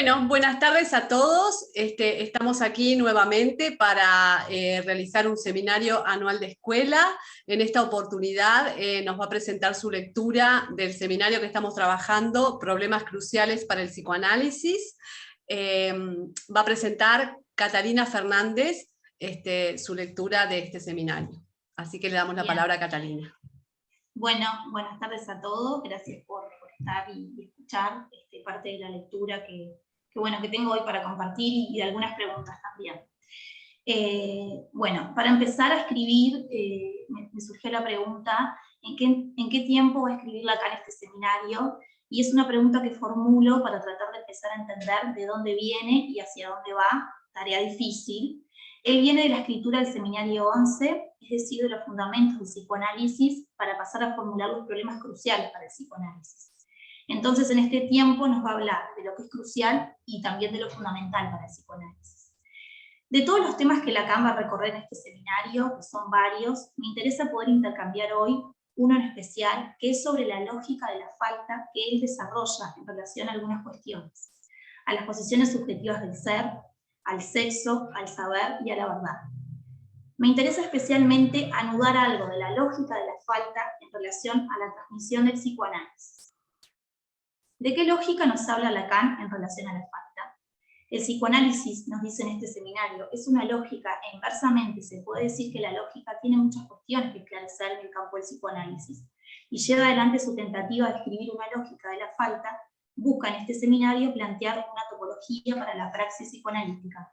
Bueno, buenas tardes a todos. Estamos aquí nuevamente para realizar un seminario anual de escuela. En esta oportunidad nos va a presentar su lectura del seminario que estamos trabajando, Problemas cruciales para el psicoanálisis. Va a presentar Catalina Fernández su lectura de este seminario. Así que le damos la palabra a Catalina. Bueno, buenas tardes a todos. Gracias por estar y escuchar parte de la lectura que tengo hoy para compartir y de algunas preguntas también. Bueno, para empezar a escribir, me surgió la pregunta, ¿en qué tiempo va a escribir Lacan este seminario? Y es una pregunta que formulo para tratar de empezar a entender de dónde viene y hacia dónde va, tarea difícil. Él viene de la escritura del seminario 11, es decir, de los fundamentos del psicoanálisis, para pasar a formular los problemas cruciales para el psicoanálisis. Entonces, en este tiempo nos va a hablar de lo que es crucial y también de lo fundamental para el psicoanálisis. De todos los temas que Lacan va a recorrer en este seminario, que son varios, me interesa poder intercambiar hoy uno en especial, que es sobre la lógica de la falta que él desarrolla en relación a algunas cuestiones, a las posiciones subjetivas del ser, al sexo, al saber y a la verdad. Me interesa especialmente anudar algo de la lógica de la falta en relación a la transmisión del psicoanálisis. ¿De qué lógica nos habla Lacan en relación a la falta? El psicoanálisis, nos dice en este seminario, es una lógica e inversamente se puede decir que la lógica tiene muchas cuestiones que esclarecer en el campo del psicoanálisis y lleva adelante su tentativa de escribir una lógica de la falta. Busca en este seminario plantear una topología para la praxis psicoanalítica.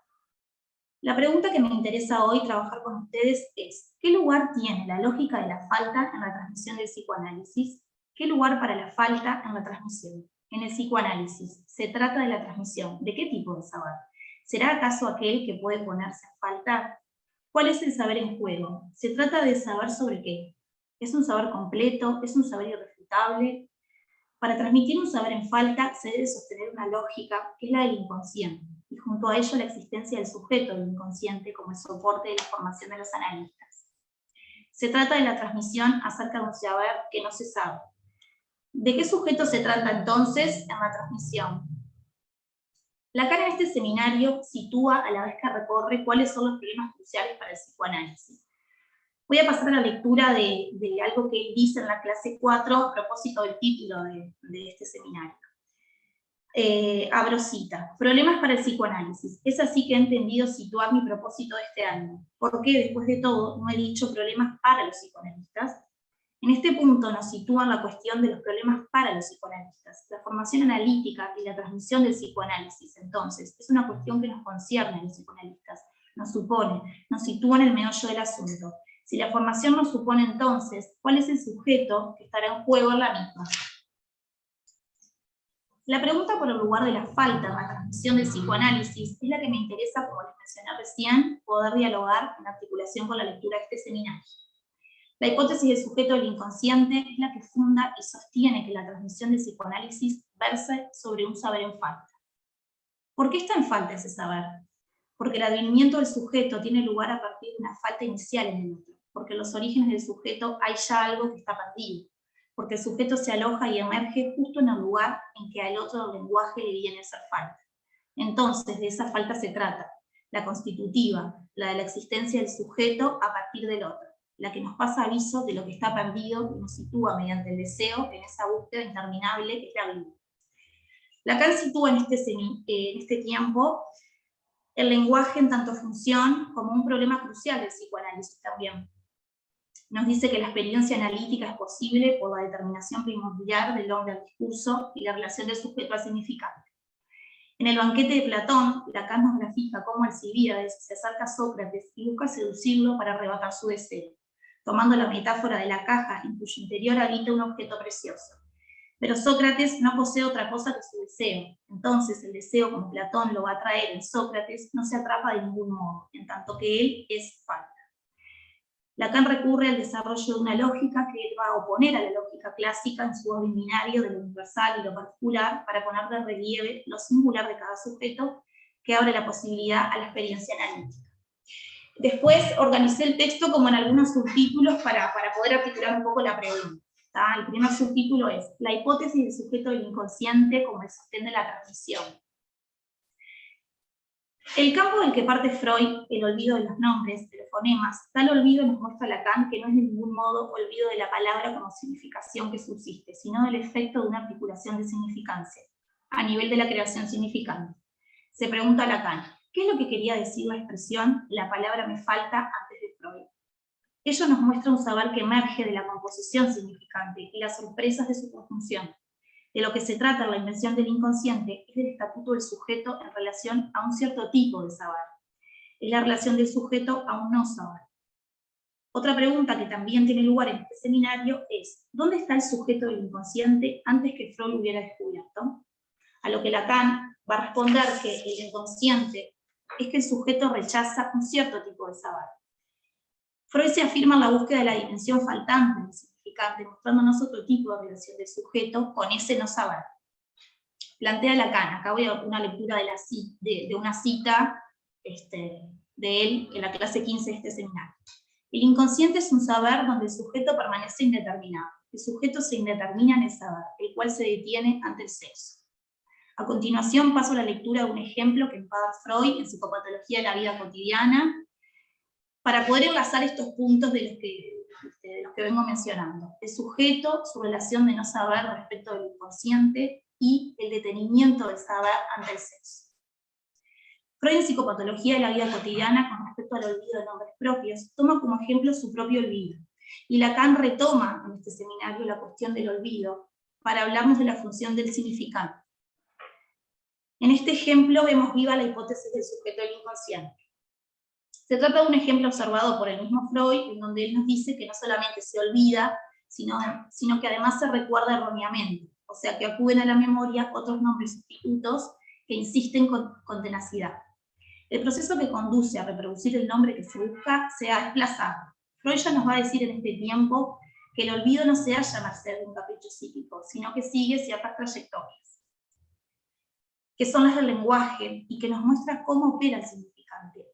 La pregunta que me interesa hoy trabajar con ustedes es, ¿qué lugar tiene la lógica de la falta en la transmisión del psicoanálisis? ¿Qué lugar para la falta en la transmisión? En el psicoanálisis, ¿se trata de la transmisión? ¿De qué tipo de saber? ¿Será acaso aquel que puede ponerse a falta? ¿Cuál es el saber en juego? ¿Se trata de saber sobre qué? ¿Es un saber completo? ¿Es un saber irrefutable? Para transmitir un saber en falta se debe sostener una lógica que es la del inconsciente, y junto a ello la existencia del sujeto del inconsciente como el soporte de la formación de los analistas. Se trata de la transmisión acerca de un saber que no se sabe. ¿De qué sujeto se trata entonces en la transmisión? Lacan en este seminario sitúa, a la vez que recorre, cuáles son los problemas cruciales para el psicoanálisis. Voy a pasar a la lectura de algo que él dice en la clase 4 a propósito del título de este seminario. Abro cita. Problemas para el psicoanálisis. Es así que he entendido situar mi propósito de este año. Porque, después de todo, no he dicho problemas para los psicoanalistas. En este punto nos sitúan la cuestión de los problemas para los psicoanalistas. La formación analítica y la transmisión del psicoanálisis, entonces, es una cuestión que nos concierne a los psicoanalistas, nos supone, nos sitúa en el meollo del asunto. Si la formación nos supone entonces, ¿cuál es el sujeto que estará en juego en la misma? La pregunta por el lugar de la falta en la transmisión del psicoanálisis es la que me interesa, como les mencioné recién, poder dialogar en articulación con la lectura de este seminario. La hipótesis del sujeto del inconsciente es la que funda y sostiene que la transmisión del psicoanálisis verse sobre un saber en falta. ¿Por qué está en falta ese saber? Porque el advenimiento del sujeto tiene lugar a partir de una falta inicial en el otro, porque en los orígenes del sujeto hay ya algo que está perdido, porque el sujeto se aloja y emerge justo en el lugar en que al otro lenguaje le viene a hacer falta. Entonces, de esa falta se trata, la constitutiva, la de la existencia del sujeto a partir del otro, la que nos pasa aviso de lo que está perdido y nos sitúa mediante el deseo en esa búsqueda interminable que es la vida. Lacan sitúa en este tiempo el lenguaje en tanto función como un problema crucial del psicoanálisis también. Nos dice que la experiencia analítica es posible por la determinación primordial del hombre al discurso y la relación del sujeto al significante. En el banquete de Platón, Lacan nos grafica cómo Alcibíades se acerca a Sócrates y busca seducirlo para arrebatar su deseo, tomando la metáfora de la caja en cuyo interior habita un objeto precioso. Pero Sócrates no posee otra cosa que su deseo. Entonces el deseo, como Platón lo va a traer en Sócrates, no se atrapa de ningún modo, en tanto que él es falta. Lacan recurre al desarrollo de una lógica que él va a oponer a la lógica clásica en su orden binario de lo universal y lo particular para poner de relieve lo singular de cada sujeto que abre la posibilidad a la experiencia analítica. Después organicé el texto como en algunos subtítulos para poder articular un poco la pregunta. El primer subtítulo es la hipótesis del sujeto del inconsciente como el sostén de la transmisión. El campo del que parte Freud, el olvido de los nombres, de los fonemas, tal olvido nos muestra Lacan que no es de ningún modo olvido de la palabra como significación que subsiste, sino del efecto de una articulación de significancia, a nivel de la creación significante. Se pregunta Lacan, ¿qué es lo que quería decir la expresión "la palabra me falta" antes de Freud? Ello nos muestra un saber que emerge de la composición significante y las sorpresas de su conjunción. De lo que se trata en la invención del inconsciente es del estatuto del sujeto en relación a un cierto tipo de saber. Es la relación del sujeto a un no saber. Otra pregunta que también tiene lugar en este seminario es, ¿dónde está el sujeto del inconsciente antes que Freud lo hubiera descubierto? A lo que Lacan va a responder que el inconsciente es que el sujeto rechaza un cierto tipo de saber. Freud se afirma en la búsqueda de la dimensión faltante del significante, mostrándonos otro tipo de relación del sujeto con ese no saber. Plantea Lacan, acá voy a una lectura de una cita de él en la clase 15 de este seminario. El inconsciente es un saber donde el sujeto permanece indeterminado. El sujeto se indetermina en el saber, el cual se detiene ante el sexo. A continuación paso a la lectura de un ejemplo que encuadra Freud en Psicopatología de la vida cotidiana, para poder enlazar estos puntos de los que vengo mencionando. El sujeto, su relación de no saber respecto del inconsciente y el detenimiento del saber ante el sexo. Freud en Psicopatología de la vida cotidiana, con respecto al olvido de nombres propios, toma como ejemplo su propio olvido. Y Lacan retoma en este seminario la cuestión del olvido para hablarnos de la función del significante. En este ejemplo vemos viva la hipótesis del sujeto del inconsciente. Se trata de un ejemplo observado por el mismo Freud, en donde él nos dice que no solamente se olvida, sino que además se recuerda erróneamente, o sea que acuden a la memoria otros nombres sustitutos que insisten con tenacidad. El proceso que conduce a reproducir el nombre que se busca se ha desplazado. Freud ya nos va a decir en este tiempo que el olvido no se halla a merced de un capricho psíquico, sino que sigue ciertas trayectorias, que son las del lenguaje, y que nos muestra cómo opera el significante,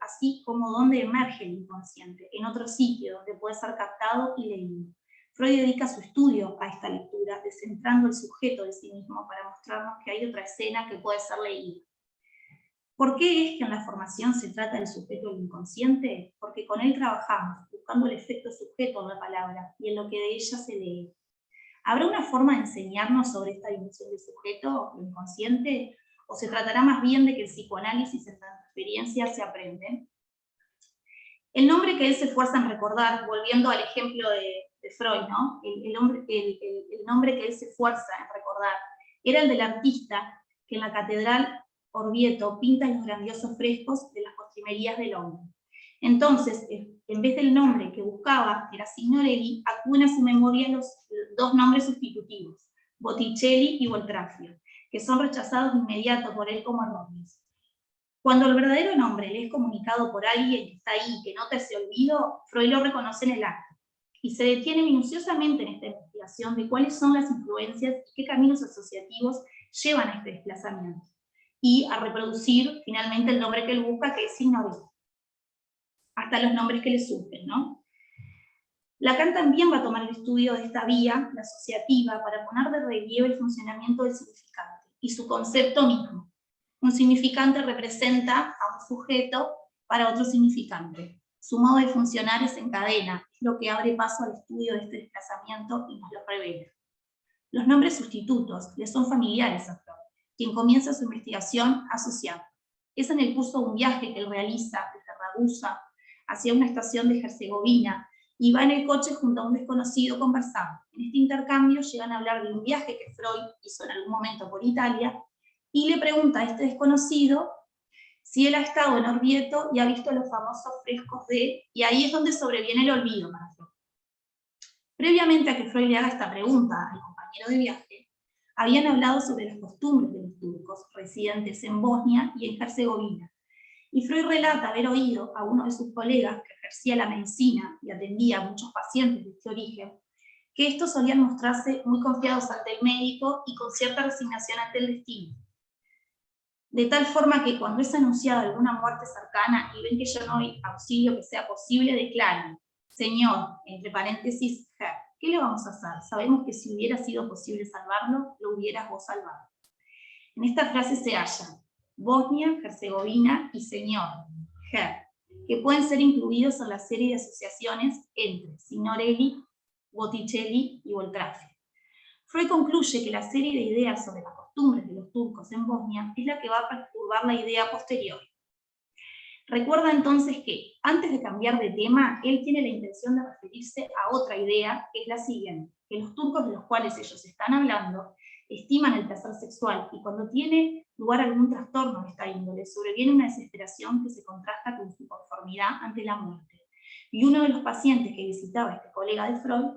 así como dónde emerge el inconsciente, en otro sitio donde puede ser captado y leído. Freud dedica su estudio a esta lectura, descentrando el sujeto de sí mismo para mostrarnos que hay otra escena que puede ser leída. ¿Por qué es que en la formación se trata del sujeto del inconsciente? Porque con él trabajamos, buscando el efecto sujeto de la palabra y en lo que de ella se lee. ¿Habrá una forma de enseñarnos sobre esta dimensión del sujeto, el inconsciente? ¿O se tratará más bien de que el psicoanálisis en la experiencia se aprende? El nombre que él se esfuerza en recordar, volviendo al ejemplo de Freud, ¿no? el nombre que él se esfuerza en recordar era el del artista que en la catedral Orvieto pinta los grandiosos frescos de las postrimerías del hombre. Entonces, en vez del nombre que buscaba, que era Signorelli, acuden a su memoria los dos nombres sustitutivos, Botticelli y Boltraffio, que son rechazados de inmediato por él como erróneos. Cuando el verdadero nombre le es comunicado por alguien que está ahí, que nota ese olvido, Freud lo reconoce en el acto, y se detiene minuciosamente en esta investigación de cuáles son las influencias y qué caminos asociativos llevan a este desplazamiento, y a reproducir finalmente el nombre que él busca, que es Signorelli, hasta los nombres que le surgen, ¿no? Lacan también va a tomar el estudio de esta vía, la asociativa, para poner de relieve el funcionamiento del significante y su concepto mismo. Un significante representa a un sujeto para otro significante. Su modo de funcionar es en cadena, es lo que abre paso al estudio de este desplazamiento y nos lo revela. Los nombres sustitutos le son familiares a Freud, quien comienza su investigación asociando. Es en el curso de un viaje que él realiza desde Ragusa hacia una estación de Herzegovina, y va en el coche junto a un desconocido conversando. En este intercambio llegan a hablar de un viaje que Freud hizo en algún momento por Italia, y le pregunta a este desconocido si él ha estado en Orvieto y ha visto los famosos frescos y ahí es donde sobreviene el olvido para Freud. Previamente a que Freud le haga esta pregunta al compañero de viaje, habían hablado sobre las costumbres de los turcos residentes en Bosnia y en Herzegovina, y Freud relata haber oído a uno de sus colegas que ejercía la medicina y atendía a muchos pacientes de este origen, que estos solían mostrarse muy confiados ante el médico y con cierta resignación ante el destino. De tal forma que cuando es anunciada alguna muerte cercana y ven que ya no hay auxilio que sea posible, declaran: Señor, entre paréntesis, ¿qué le vamos a hacer? Sabemos que si hubiera sido posible salvarlo, lo hubieras vos salvado. En esta frase se halla Bosnia, Herzegovina y señor, Her, que pueden ser incluidos en la serie de asociaciones entre Signorelli, Botticelli y Boltraffio. Freud concluye que la serie de ideas sobre las costumbres de los turcos en Bosnia es la que va a perturbar la idea posterior. Recuerda entonces que, antes de cambiar de tema, él tiene la intención de referirse a otra idea, que es la siguiente, que los turcos de los cuales ellos están hablando estiman el placer sexual y cuando tiene lugar algún trastorno de esta índole, sobreviene una desesperación que se contrasta con su conformidad ante la muerte. Y uno de los pacientes que visitaba a este colega de Freud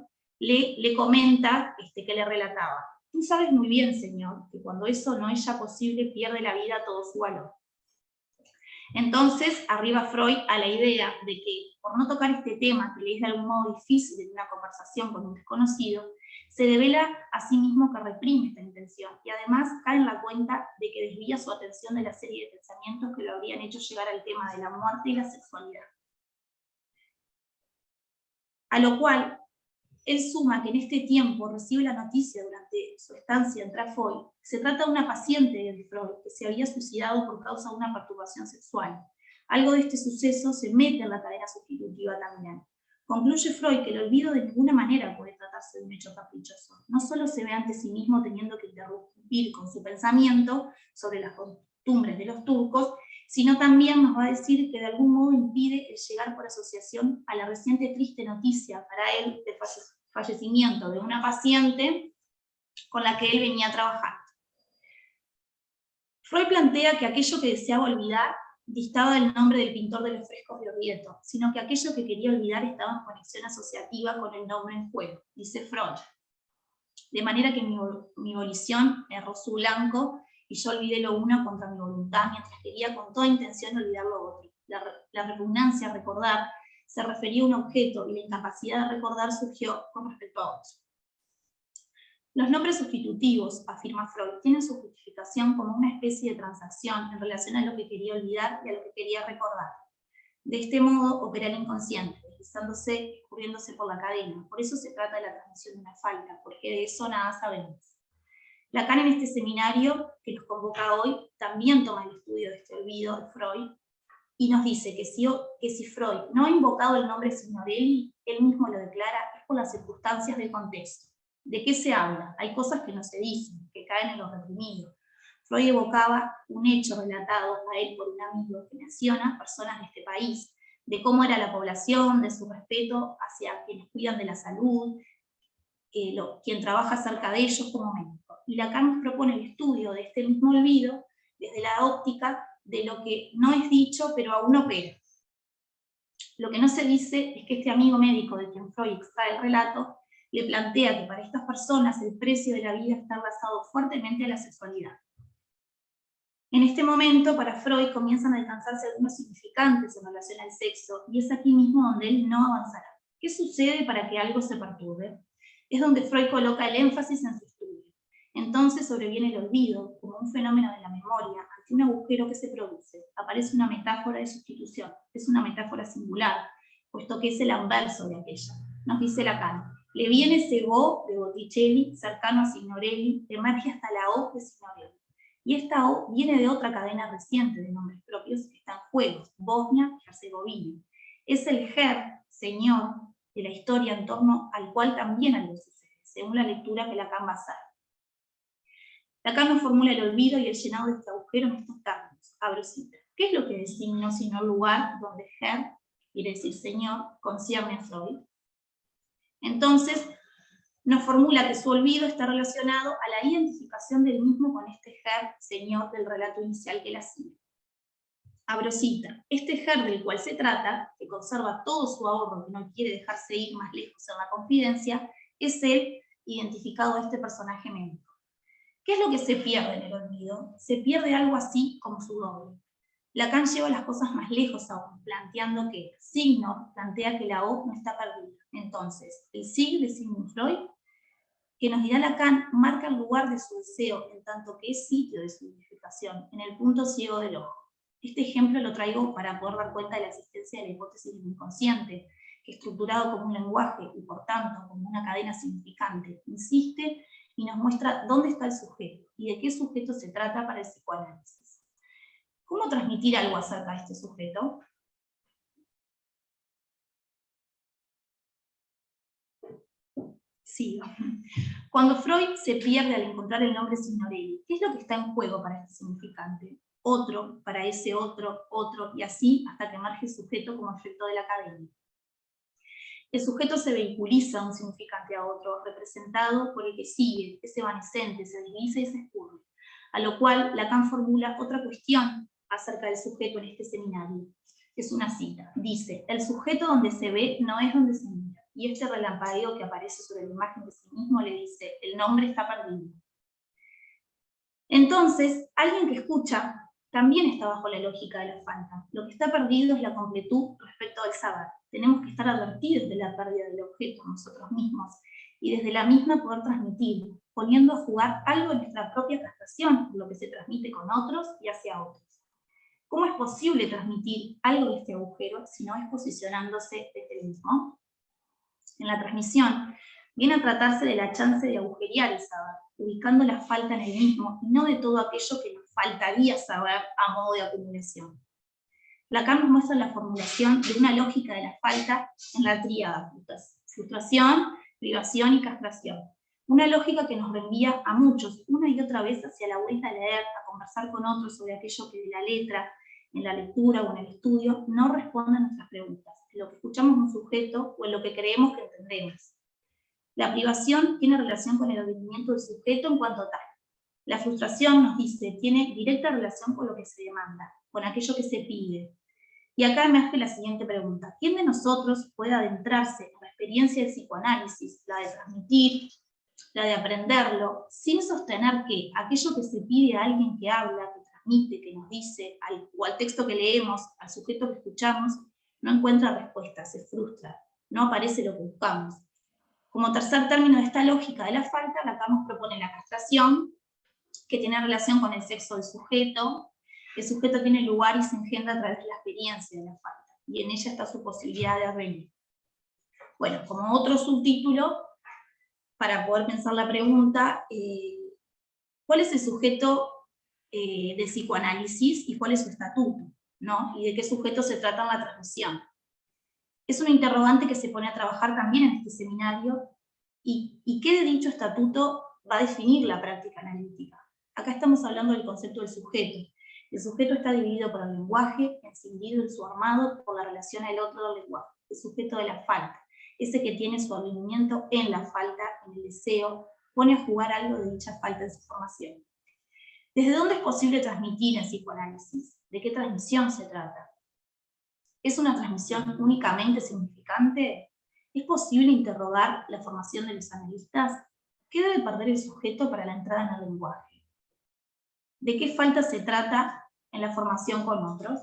le comenta que le relataba: tú sabes muy bien, señor, que cuando eso no es ya posible pierde la vida todo su valor. Entonces arriba Freud a la idea de que por no tocar este tema que le es de algún modo difícil en una conversación con un desconocido, se revela a sí mismo que reprime esta intención y además cae en la cuenta de que desvía su atención de la serie de pensamientos que lo habrían hecho llegar al tema de la muerte y la sexualidad. A lo cual él suma que en este tiempo recibe la noticia durante su estancia en Trafoi, se trata de una paciente de Freud que se había suicidado por causa de una perturbación sexual. Algo de este suceso se mete en la cadena sustitutiva también. Concluye Freud que el olvido de ninguna manera puede tratarse de un hecho caprichoso. No solo se ve ante sí mismo teniendo que interrumpir con su pensamiento sobre las costumbres de los turcos, sino también nos va a decir que de algún modo impide el llegar por asociación a la reciente triste noticia para él de fallecimiento de una paciente con la que él venía trabajando. Freud plantea que aquello que deseaba olvidar distaba del nombre del pintor de los frescos de Orvieto, sino que aquello que quería olvidar estaba en conexión asociativa con el nombre en juego, dice Freud. De manera que mi volición erró su blanco y yo olvidé lo uno contra mi voluntad, mientras quería con toda intención olvidar lo otro. La repugnancia a recordar se refería a un objeto y la incapacidad de recordar surgió con respecto a otro. Los nombres sustitutivos, afirma Freud, tienen su justificación como una especie de transacción en relación a lo que quería olvidar y a lo que quería recordar. De este modo opera el inconsciente, deslizándose, escurriéndose por la cadena. Por eso se trata de la transmisión de una falta, porque de eso nada sabemos. Lacan en este seminario que nos convoca hoy también toma el estudio de este olvido de Freud y nos dice que si Freud no ha invocado el nombre Signorelli, él mismo lo declara, es por las circunstancias del contexto. ¿De qué se habla? Hay cosas que no se dicen, que caen en lo reprimido. Freud evocaba un hecho relatado a él por un amigo que menciona personas de este país, de cómo era la población, de su respeto hacia quienes cuidan de la salud, quien trabaja cerca de ellos como médico. Y Lacan nos propone el estudio de este mismo olvido desde la óptica de lo que no es dicho, pero aún opera. Lo que no se dice es que este amigo médico de quien Freud extrae el relato le plantea que para estas personas el precio de la vida está basado fuertemente en la sexualidad. En este momento, para Freud, comienzan a alcanzarse algunos significantes en relación al sexo, y es aquí mismo donde él no avanzará. ¿Qué sucede para que algo se perturbe? Es donde Freud coloca el énfasis en su estudio. Entonces sobreviene el olvido, como un fenómeno de la memoria, ante un agujero que se produce. Aparece una metáfora de sustitución. Es una metáfora singular, puesto que es el anverso de aquella. Nos dice Lacan. Le viene ese O de Botticelli, cercano a Signorelli, emerge hasta la O de Signorelli. Y esta O viene de otra cadena reciente de nombres propios que están en juego, Bosnia y Herzegovina. Es el Her, señor, de la historia en torno al cual también algo sucede, según la lectura que Lacan va a hacer. Lacan nos formula el olvido y el llenado de este agujero en estos términos, abro cita. ¿Qué es lo que designo sino el lugar donde Her, quiere decir señor, concierne a Freud? Entonces, nos formula que su olvido está relacionado a la identificación del mismo con este Her, señor del relato inicial que la sigue. Abro cita. Este Her del cual se trata, que conserva todo su ahorro, que no quiere dejarse ir más lejos en la confidencia, es el identificado a este personaje médico. ¿Qué es lo que se pierde en el olvido? Se pierde algo así como su doble. Lacan lleva las cosas más lejos aún, planteando que Signo plantea que la O no está perdida. Entonces, el Sig de Sigmund Freud, que nos dirá Lacan, marca el lugar de su deseo, en tanto que es sitio de su identificación, en el punto ciego del ojo. Este ejemplo lo traigo para poder dar cuenta de la existencia de la hipótesis del inconsciente, que estructurado como un lenguaje y por tanto como una cadena significante, insiste y nos muestra dónde está el sujeto y de qué sujeto se trata para el psicoanálisis. ¿Cómo transmitir algo acerca de este sujeto? Sí. Cuando Freud se pierde al encontrar el nombre Signorelli, ¿qué es lo que está en juego para este significante? Otro, para ese otro, otro, y así hasta que emerge el sujeto como efecto de la cadena. El sujeto se vehiculiza un significante a otro, representado por el que sigue, es evanescente, se desliza y se escurre. A lo cual Lacan formula otra cuestión acerca del sujeto en este seminario. Es una cita. Dice, el sujeto donde se ve no es donde se mira. Y este relampagueo que aparece sobre la imagen de sí mismo le dice, el nombre está perdido. Entonces, alguien que escucha también está bajo la lógica de la falta. Lo que está perdido es la completud respecto del saber. Tenemos que estar advertidos de la pérdida del objeto nosotros mismos y desde la misma poder transmitir, poniendo a jugar algo en nuestra propia castración, lo que se transmite con otros y hacia otros. ¿Cómo es posible transmitir algo de este agujero si no es posicionándose desde el mismo? En la transmisión viene a tratarse de la chance de agujerear el saber, ubicando la falta en el mismo y no de todo aquello que nos faltaría saber a modo de acumulación. Lacan nos muestra la formulación de una lógica de la falta en la tríada: frustración, privación y castración. Una lógica que nos reenvía a muchos una y otra vez hacia la vuelta a leer, a conversar con otros sobre aquello que de la letra, en la lectura o en el estudio, no responde a nuestras preguntas, en lo que escuchamos un sujeto o en lo que creemos que entendemos. La privación tiene relación con el advenimiento del sujeto en cuanto tal. La frustración, nos dice, tiene directa relación con lo que se demanda, con aquello que se pide. Y acá me hace la siguiente pregunta. ¿Quién de nosotros puede adentrarse en la experiencia del psicoanálisis, la de transmitir, la de aprenderlo, sin sostener que aquello que se pide a alguien que habla, que transmite, que nos dice, o al texto que leemos, al sujeto que escuchamos, no encuentra respuesta, se frustra, no aparece lo que buscamos? Como tercer término de esta lógica de la falta, Lacan nos propone la castración, que tiene relación con el sexo del sujeto. El sujeto tiene lugar y se engendra a través de la experiencia de la falta, y en ella está su posibilidad de advenir. Bueno, como otro subtítulo, para poder pensar la pregunta, ¿cuál es el sujeto del psicoanálisis y cuál es su estatuto? ¿No? ¿Y de qué sujeto se trata en la transmisión? Es una interrogante que se pone a trabajar también en este seminario, y qué de dicho estatuto va a definir la práctica analítica. Acá estamos hablando del concepto del sujeto. El sujeto está dividido por el lenguaje, encendido en su armado por la relación al otro del lenguaje. El sujeto de la falta, ese que tiene su advenimiento en la falta, en el deseo, pone a jugar algo de dicha falta en su formación. ¿Desde dónde es posible transmitir en psicoanálisis? ¿De qué transmisión se trata? ¿Es una transmisión únicamente significante? ¿Es posible interrogar la formación de los analistas? ¿Qué debe perder el sujeto para la entrada en el lenguaje? ¿De qué falta se trata en la formación con otros?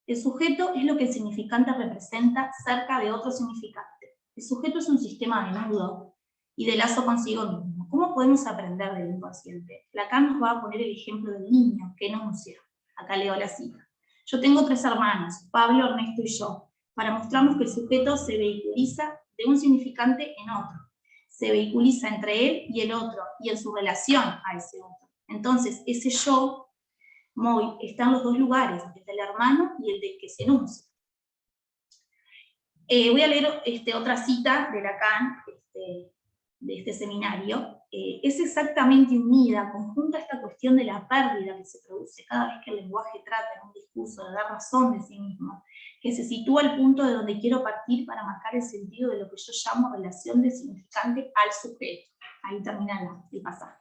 El sujeto es lo que el significante representa cerca de otro significante. El sujeto es un sistema de nudo y de lazo consigo mismo. ¿Cómo podemos aprender del inconsciente? Lacan nos va a poner el ejemplo del niño que enuncia. Acá leo la cita. Yo tengo 3 hermanos, Pablo, Ernesto y yo, para mostrarnos que el sujeto se vehiculiza de un significante en otro. Se vehiculiza entre él y el otro, y en su relación a ese otro. Entonces, ese yo, Moy, está en los dos lugares, el del hermano y el del que se enuncia. Voy a leer otra cita de Lacan, de este seminario. Es exactamente unida, conjunta esta cuestión de la pérdida que se produce cada vez que el lenguaje trata en un discurso de dar razón de sí mismo, que se sitúa al punto de donde quiero partir para marcar el sentido de lo que yo llamo relación de significante al sujeto. Ahí termina el pasaje.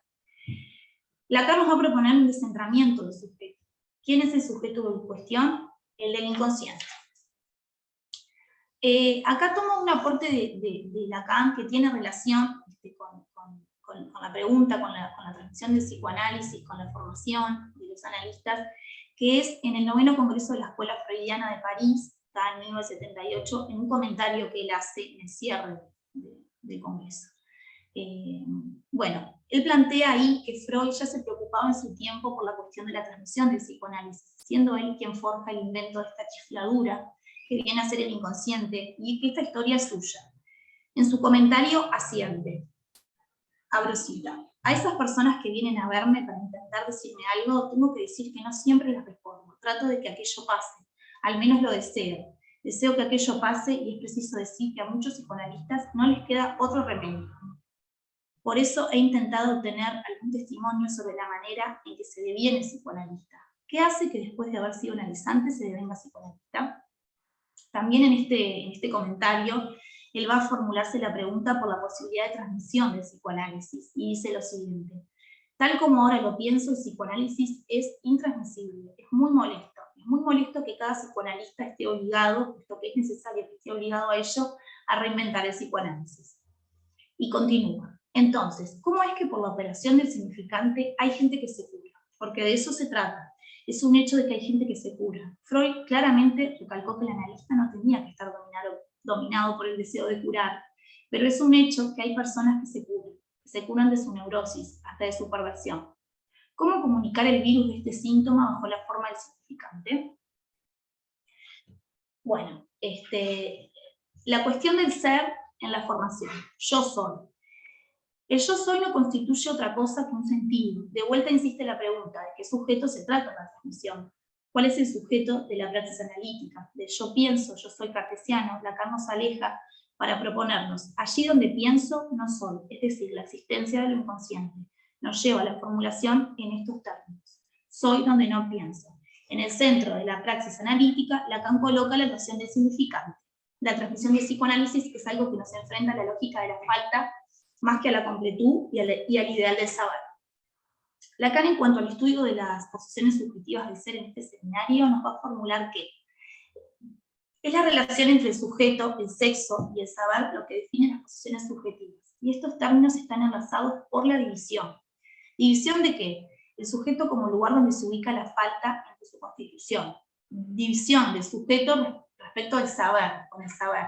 Lacan nos va a proponer un descentramiento del sujeto. ¿Quién es el sujeto en cuestión? El del inconsciente. Acá tomo un aporte de Lacan que tiene relación con la pregunta, con la transmisión del psicoanálisis, con la formación de los analistas, que es en el 9º Congreso de la Escuela Freudiana de París, está en 1978, en un comentario que él hace en el cierre del Congreso. Bueno, él plantea ahí que Freud ya se preocupaba en su tiempo por la cuestión de la transmisión del psicoanálisis, siendo él quien forja el invento de esta chifladura que viene a ser el inconsciente, y que esta historia es suya. En su comentario asiente, abro cita: a esas personas que vienen a verme para intentar decirme algo, tengo que decir que no siempre les respondo. trato de que aquello pase, al menos lo deseo. Deseo que aquello pase y es preciso decir que a muchos psicoanalistas no les queda otro remedio. Por eso he intentado obtener algún testimonio sobre la manera en que se deviene psicoanalista. ¿Qué hace que después de haber sido analizante se devenga psicoanalista? También en este comentario, él va a formularse la pregunta por la posibilidad de transmisión del psicoanálisis, y dice lo siguiente: tal como ahora lo pienso, el psicoanálisis es intransmisible, es muy molesto que cada psicoanalista esté obligado, puesto que es necesario que esté obligado a ello, a reinventar el psicoanálisis. Y continúa. Entonces, ¿cómo es que por la operación del significante hay gente que se cura? Porque de eso se trata. Es un hecho de que hay gente que se cura. Freud claramente recalcó que el analista no tenía que estar dominado por el deseo de curar, pero es un hecho que hay personas que se curan de su neurosis, hasta de su perversión. ¿Cómo comunicar el virus de este síntoma bajo la forma del significante? Bueno, la cuestión del ser en la formación. Yo soy. El yo soy no constituye otra cosa que un sentido. De vuelta insiste la pregunta: ¿de qué sujeto se trata la transmisión? ¿Cuál es el sujeto de la praxis analítica? Del yo pienso, yo soy cartesiano, Lacan nos aleja para proponernos: allí donde pienso, no soy, es decir, la existencia del inconsciente. Nos lleva a la formulación en estos términos: soy donde no pienso. En el centro de la praxis analítica, Lacan coloca la noción de significante. La transmisión del psicoanálisis es algo que nos enfrenta a la lógica de la falta, más que a la completud y al ideal del saber. Lacan, en cuanto al estudio de las posiciones subjetivas del ser en este seminario, nos va a formular que es la relación entre el sujeto, el sexo y el saber lo que define las posiciones subjetivas. Y estos términos están enlazados por la división. ¿División de qué? El sujeto como lugar donde se ubica la falta entre su constitución. División del sujeto respecto al saber, con el saber.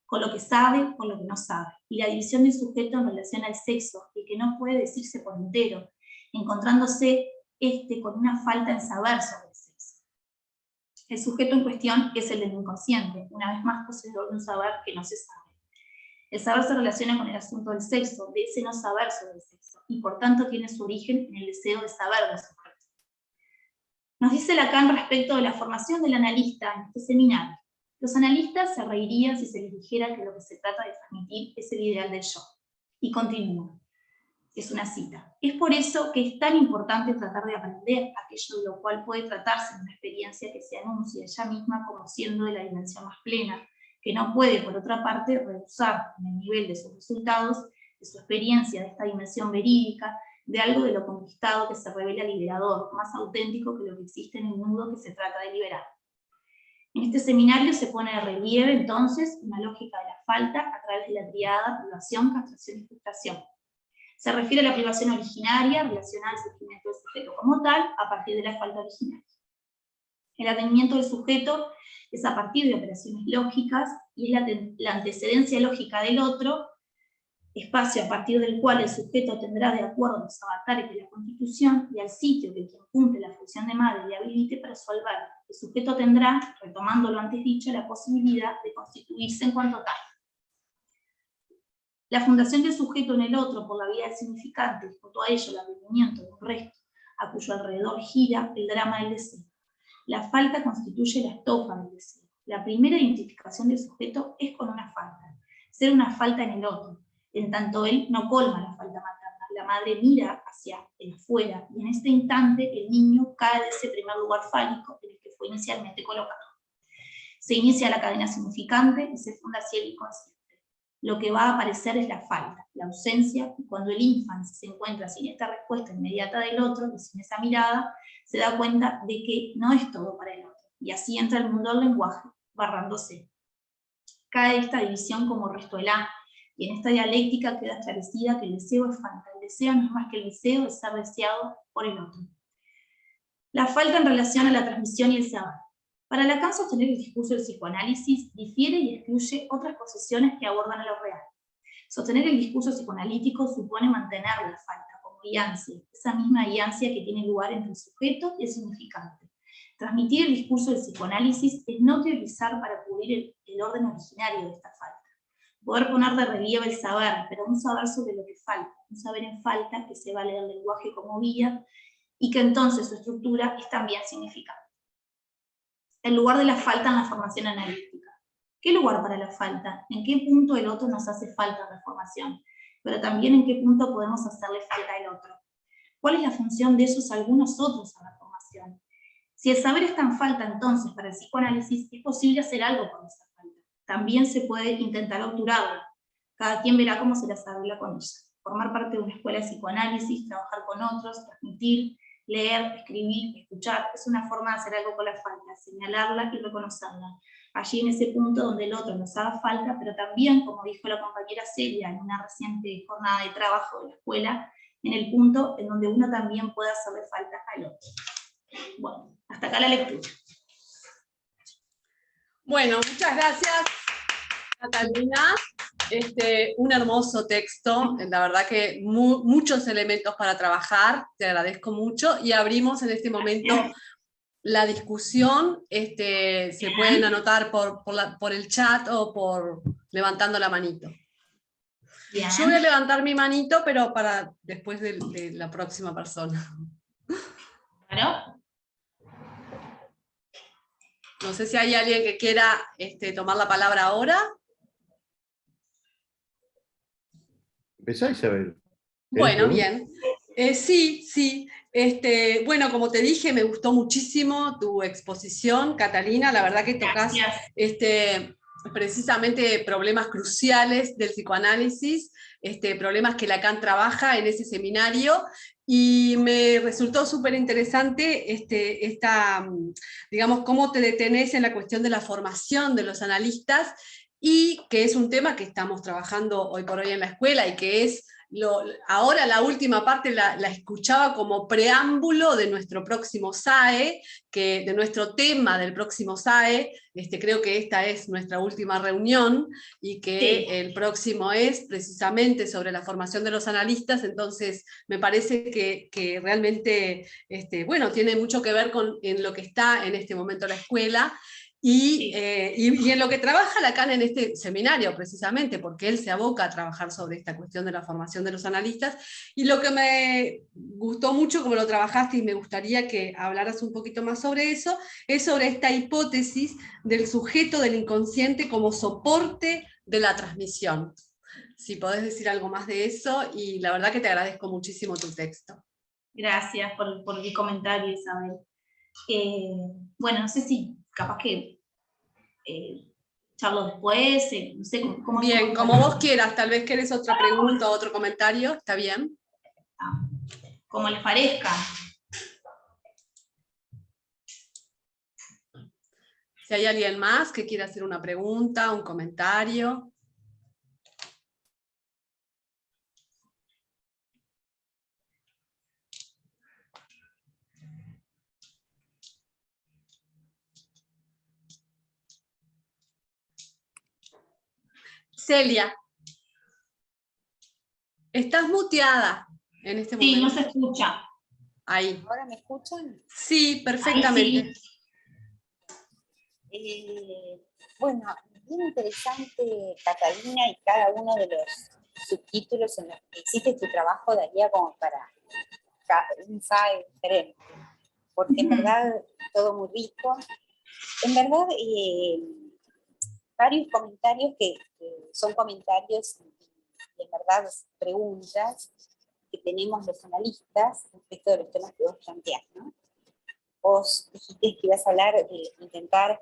Con lo que sabe, con lo que no sabe, y la división del sujeto en relación al sexo, y que no puede decirse por entero, encontrándose con una falta en saber sobre el sexo. El sujeto en cuestión es el del inconsciente, una vez más poseedor de un saber que no se sabe. El saber se relaciona con el asunto del sexo, de ese no saber sobre el sexo, y por tanto tiene su origen en el deseo de saber del sujeto. Nos dice Lacan respecto de la formación del analista en este seminario: los analistas se reirían si se les dijera que lo que se trata de transmitir es el ideal del yo. Y continúa. Es una cita. Es por eso que es tan importante tratar de aprender aquello de lo cual puede tratarse de una experiencia que se anuncia ella misma como siendo de la dimensión más plena, que no puede, por otra parte, rehusar en el nivel de sus resultados, de su experiencia de esta dimensión verídica, de algo de lo conquistado que se revela liberador, más auténtico que lo que existe en el nudo que se trata de liberar. En este seminario se pone de relieve, entonces, una lógica de la falta a través de la triada privación, castración y frustración. Se refiere a la privación originaria, relacionada al surgimiento del sujeto como tal, a partir de la falta originaria. El atenimiento del sujeto es a partir de operaciones lógicas, y es la antecedencia lógica del otro, espacio a partir del cual el sujeto tendrá, de acuerdo a los avatares de la Constitución, y al sitio que quien cumple la función de madre le habilite para su albergue. El sujeto tendrá, retomando lo antes dicho, la posibilidad de constituirse en cuanto tal. La fundación del sujeto en el otro por la vía del significante, y junto a ello el advenimiento de un resto a cuyo alrededor gira el drama del deseo. La falta constituye la estofa del deseo. La primera identificación del sujeto es con una falta, ser una falta en el otro. En tanto él no colma la falta materna, la madre mira hacia el afuera, y en este instante el niño cae de ese primer lugar fálico en el que fue inicialmente colocado. Se inicia la cadena significante y se funda así el inconsciente. Lo que va a aparecer es la falta, la ausencia, y cuando el infante se encuentra sin esta respuesta inmediata del otro, y sin esa mirada, se da cuenta de que no es todo para el otro, y así entra el mundo del lenguaje, barrándose. Cae esta división como resto del A, y en esta dialéctica queda establecida que el deseo es falta. El deseo no es más que el deseo de ser deseado por el otro. La falta en relación a la transmisión y el saber. Para Lacan, sostener el discurso del psicoanálisis difiere y excluye otras posiciones que abordan a lo real. Sostener el discurso psicoanalítico supone mantener la falta como guiancia, esa misma guiancia que tiene lugar entre el sujeto y el significante. Transmitir el discurso del psicoanálisis es no teorizar para cubrir el orden originario de esta falta. Poder poner de relieve el saber, pero un saber sobre lo que falta, un saber en falta que se vale del lenguaje como guía, y que entonces su estructura es también significante. el lugar de la falta en la formación analítica. ¿Qué lugar para la falta? ¿En qué punto el otro nos hace falta en la formación? Pero también en qué punto podemos hacerle falta al otro. ¿Cuál es la función de esos algunos otros en la formación? Si el saber está en falta, entonces, para el psicoanálisis, es posible hacer algo con esa falta. También se puede intentar autorarla. Cada quien verá cómo se las arregla con ella. Formar parte de una escuela de psicoanálisis, trabajar con otros, transmitir, leer, escribir, escuchar, es una forma de hacer algo con la falta, señalarla y reconocerla. Allí en ese punto donde el otro nos haga falta, pero también, como dijo la compañera Celia en una reciente jornada de trabajo de la escuela, en el punto en donde uno también puede hacerle falta al otro. Bueno, hasta acá la lectura. Bueno, muchas gracias, Catalina. Un hermoso texto, la verdad que muchos elementos para trabajar, te agradezco mucho, y abrimos en este momento la discusión. Se pueden anotar por el chat o levantando la manito. Bien. Yo voy a levantar mi manito, pero para después de la próxima persona. Claro. No sé si hay alguien que quiera tomar la palabra ahora. Empezá, Isabel. Bueno, bien. Sí. Bueno, como te dije, me gustó muchísimo tu exposición, Catalina. La verdad que tocas precisamente problemas cruciales del psicoanálisis, problemas que Lacan trabaja en ese seminario, y me resultó súper interesante digamos, cómo te detenés en la cuestión de la formación de los analistas, y que es un tema que estamos trabajando hoy por hoy en la escuela, y que es ahora la última parte la escuchaba como preámbulo de nuestro próximo SAE, de nuestro tema del próximo SAE. Creo que esta es nuestra última reunión, y que el próximo es precisamente sobre la formación de los analistas. Entonces me parece que realmente bueno, tiene mucho que ver en lo que está en este momento la escuela, y en lo que trabaja Lacan en este seminario, precisamente, porque él se aboca a trabajar sobre esta cuestión de la formación de los analistas. Y lo que me gustó mucho, como lo trabajaste, y me gustaría que hablaras un poquito más sobre eso, es sobre esta hipótesis del sujeto del inconsciente como soporte de la transmisión. Si podés decir algo más de eso, y la verdad que te agradezco muchísimo tu texto. Gracias por el comentario, Isabel. Bueno, no sé si capaz que charlo después, no sé cómo... Bien, como vos quieras, tal vez querés otra pregunta o otro comentario, ¿está bien? Como les parezca. Si hay alguien más que quiera hacer una pregunta, un comentario. Celia, estás muteada en este momento. Sí, no se escucha. Ahí. ¿Ahora me escuchan? Sí, perfectamente. Sí. Bueno, bien interesante, Catalina, y cada uno de los subtítulos en los que hiciste tu trabajo daría como para un SAE diferente, porque en verdad todo muy rico. En verdad, varios comentarios que son comentarios y en verdad preguntas que tenemos los analistas respecto de los temas que vos planteás, ¿no? Vos dijiste que ibas a hablar de intentar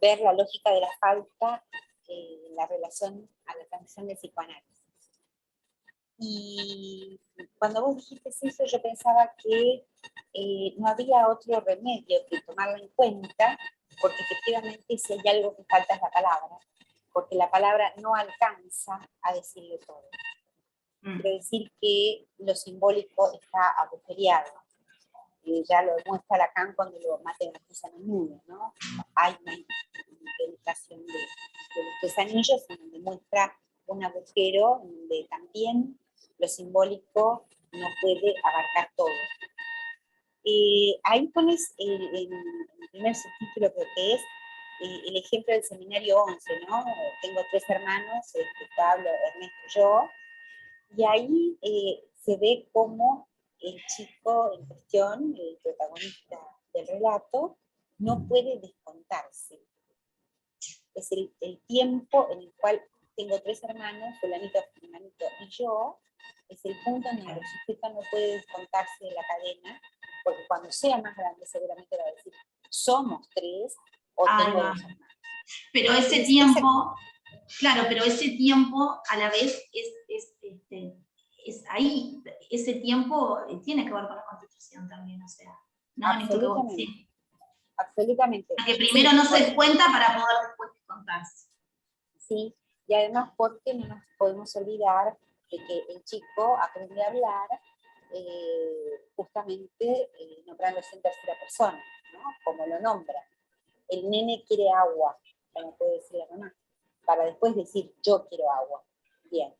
ver la lógica de la falta en la relación a la transición del psicoanálisis. Y cuando vos dijiste eso, yo pensaba que no había otro remedio que tomarlo en cuenta, porque efectivamente si hay algo que falta es la palabra, porque la palabra no alcanza a decirlo todo. Quiero decir que lo simbólico está agujereado. Ya lo demuestra Lacan cuando lo matematiza en el nudo, ¿no? Hay una implementación de los tres anillos en donde muestra un agujero en donde también lo simbólico no puede abarcar todo. Ahí pones el primer subtítulo, creo que es el ejemplo del seminario 11, ¿no? Tengo 3 hermanos, Pablo, Ernesto y yo, y ahí se ve cómo el chico en cuestión, el protagonista del relato, no puede descontarse. Es el tiempo en el cual tengo 3 hermanos, fulanito, fulanito y yo, es el punto en donde el sujeto no puede descontarse de la cadena, porque cuando sea más grande seguramente va a decir, somos 3 o tengo 2 hermanos. Pero ese tiempo, claro, pero ese tiempo a la vez es ahí, ese tiempo tiene que ver con la Constitución también, o sea, ¿no? Absolutamente. Sí. Absolutamente. Que primero no se descuenta para poder después descontarse. Sí, y además porque no nos podemos olvidar de que el chico aprende a hablar justamente nombrándose en tercera persona, ¿no? Como lo nombra. El nene quiere agua, como puede decir la mamá, para después decir yo quiero agua. Bien.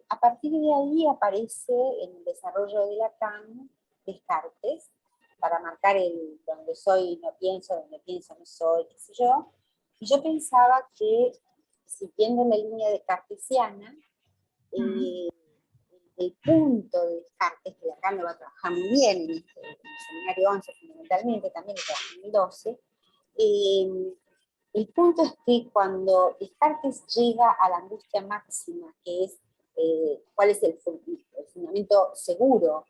A partir de ahí aparece en el desarrollo de Lacan Descartes, para marcar el donde soy no pienso, donde pienso no soy, qué sé yo. Y yo pensaba que, siguiendo la línea descartesiana, el punto de Descartes, que Lacan lo va a trabajar muy bien en el seminario 11 fundamentalmente, también lo trabaja en el 12, el punto es que cuando Descartes llega a la angustia máxima, que es cuál es el fundamento seguro,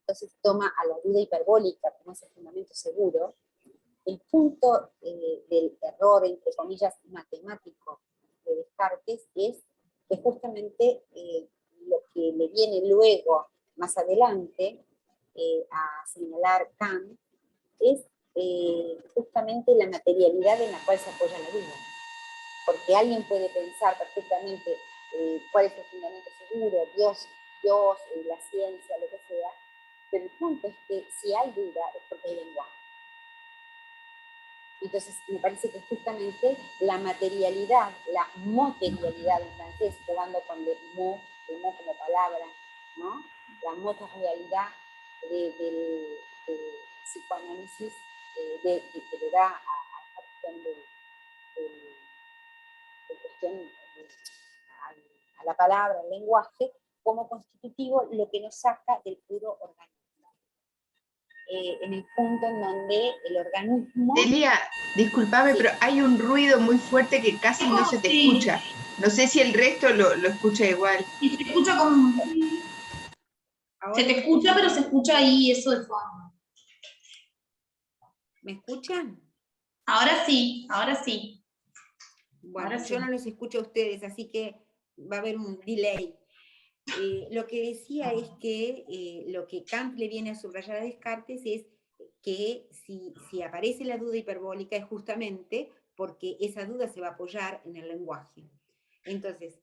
entonces toma a la duda hiperbólica como ese fundamento seguro, el punto del error, entre comillas, matemático de Descartes es que justamente lo que le viene luego, más adelante, a señalar Kant, es justamente la materialidad en la cual se apoya la duda. Porque alguien puede pensar perfectamente cuál es el fundamento seguro, Dios, la ciencia, lo que sea, pero el punto es que si hay duda es porque hay lenguaje. Entonces me parece que justamente la materialidad, la materialidad en francés, jugando con el mot como palabra, ¿no? La materialidad del psicoanálisis que le da a la cuestión a la palabra, al lenguaje, como constitutivo, lo que nos saca del puro organismo. En el punto en donde el organismo... Delia, discúlpame, sí. pero hay un ruido muy fuerte que casi no se te escucha. No sé si el resto lo escucha igual. Y se escucha como... Ahora se te escucha, pero se escucha ahí eso de fondo. ¿Me escuchan? Ahora sí, ahora sí. Bueno, ahora yo sí. no los escucho a ustedes, así que va a haber un delay. Lo que decía es que lo que Kant le viene a subrayar a Descartes es que si aparece la duda hiperbólica es justamente porque esa duda se va a apoyar en el lenguaje. Entonces,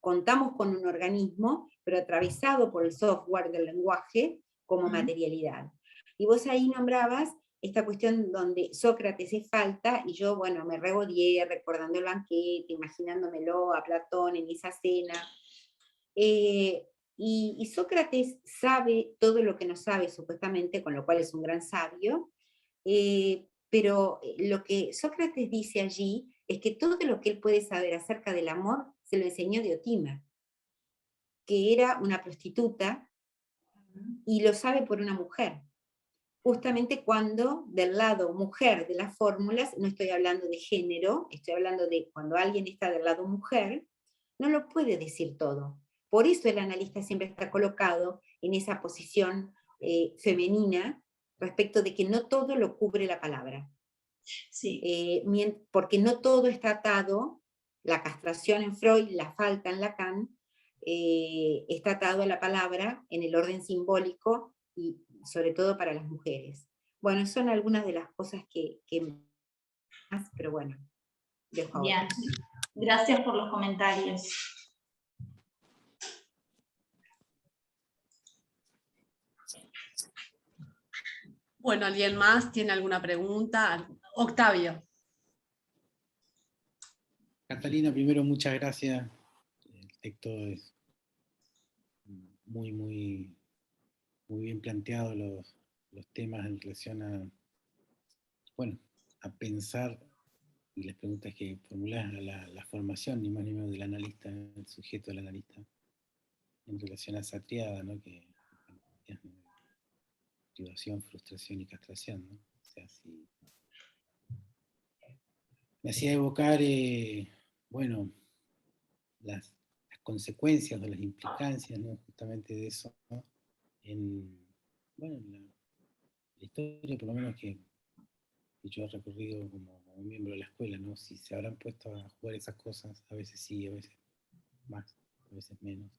contamos con un organismo, pero atravesado por el software del lenguaje como materialidad. Y vos ahí nombrabas esta cuestión donde Sócrates es falta, y yo, bueno, me regodeé recordando el banquete, imaginándomelo a Platón en esa cena. Y Sócrates sabe todo lo que no sabe, supuestamente, con lo cual es un gran sabio, pero lo que Sócrates dice allí es que todo lo que él puede saber acerca del amor se lo enseñó Diotima, que era una prostituta, y lo sabe por una mujer. Justamente cuando del lado mujer de las fórmulas, no estoy hablando de género, estoy hablando de cuando alguien está del lado mujer, no lo puede decir todo. Por eso el analista siempre está colocado en esa posición femenina respecto de que no todo lo cubre la palabra. Sí. Porque no todo está atado, la castración en Freud, la falta en Lacan, está atado a la palabra en el orden simbólico y sobre todo para las mujeres. Bueno, son algunas de las cosas que más, pero bueno, dejo ahora. Bien, gracias por los comentarios. Bueno, ¿alguien más tiene alguna pregunta? Octavio. Catalina, primero muchas gracias. El texto es muy bien planteado, los temas en relación a, bueno, a pensar, y las preguntas que formulás a la formación, ni más ni menos del analista, el sujeto del analista, en relación a esa triada, ¿no? privación, frustración y castración, ¿no? O sea, si me hacía evocar, bueno, las consecuencias o las implicancias, ¿no? Justamente de eso, ¿no? Bueno, en la historia, por lo menos que yo he recorrido como miembro de la escuela, ¿no? Si se habrán puesto a jugar esas cosas, a veces sí, a veces más, a veces menos.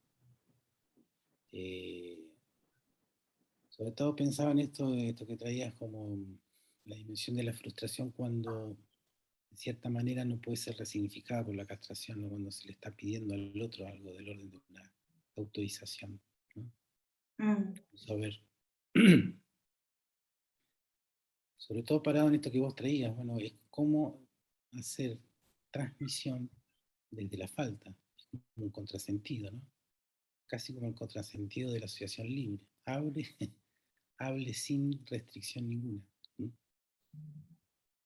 Sobre todo pensaba en esto que traías como la dimensión de la frustración cuando de cierta manera no puede ser resignificada por la castración, ¿no? Cuando se le está pidiendo al otro algo del orden de una autorización, ¿no? Vamos a ver, sobre todo parado en esto que vos traías, bueno, es cómo hacer transmisión desde la falta, es como un contrasentido, ¿no? Casi como el contrasentido de la asociación libre. Hable sin restricción ninguna, ¿no?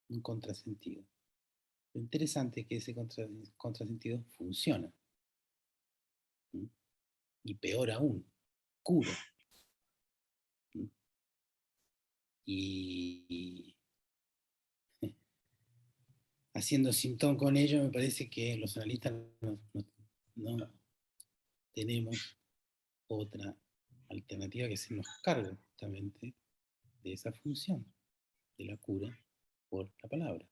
Un contrasentido. Lo interesante es que ese contrasentido funciona. ¿No? Y peor aún, cura. ¿No? Y haciendo sintón con ello, me parece que los analistas no tenemos otra alternativa que hacernos cargo justamente de esa función, de la cura por la palabra.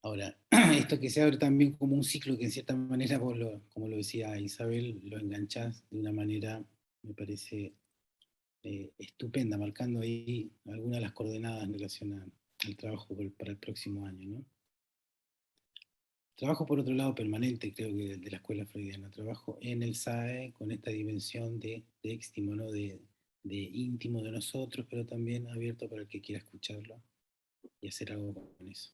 Ahora, esto que se abre también como un ciclo que en cierta manera, vos como lo decía Isabel, lo enganchás de una manera, me parece, estupenda, marcando ahí algunas de las coordenadas en relación al trabajo para el próximo año, ¿no? Trabajo, por otro lado, permanente, creo que de la escuela freudiana. Trabajo en el SAE con esta dimensión de éxtimo, ¿no? de íntimo de nosotros, pero también abierto para el que quiera escucharlo y hacer algo con eso.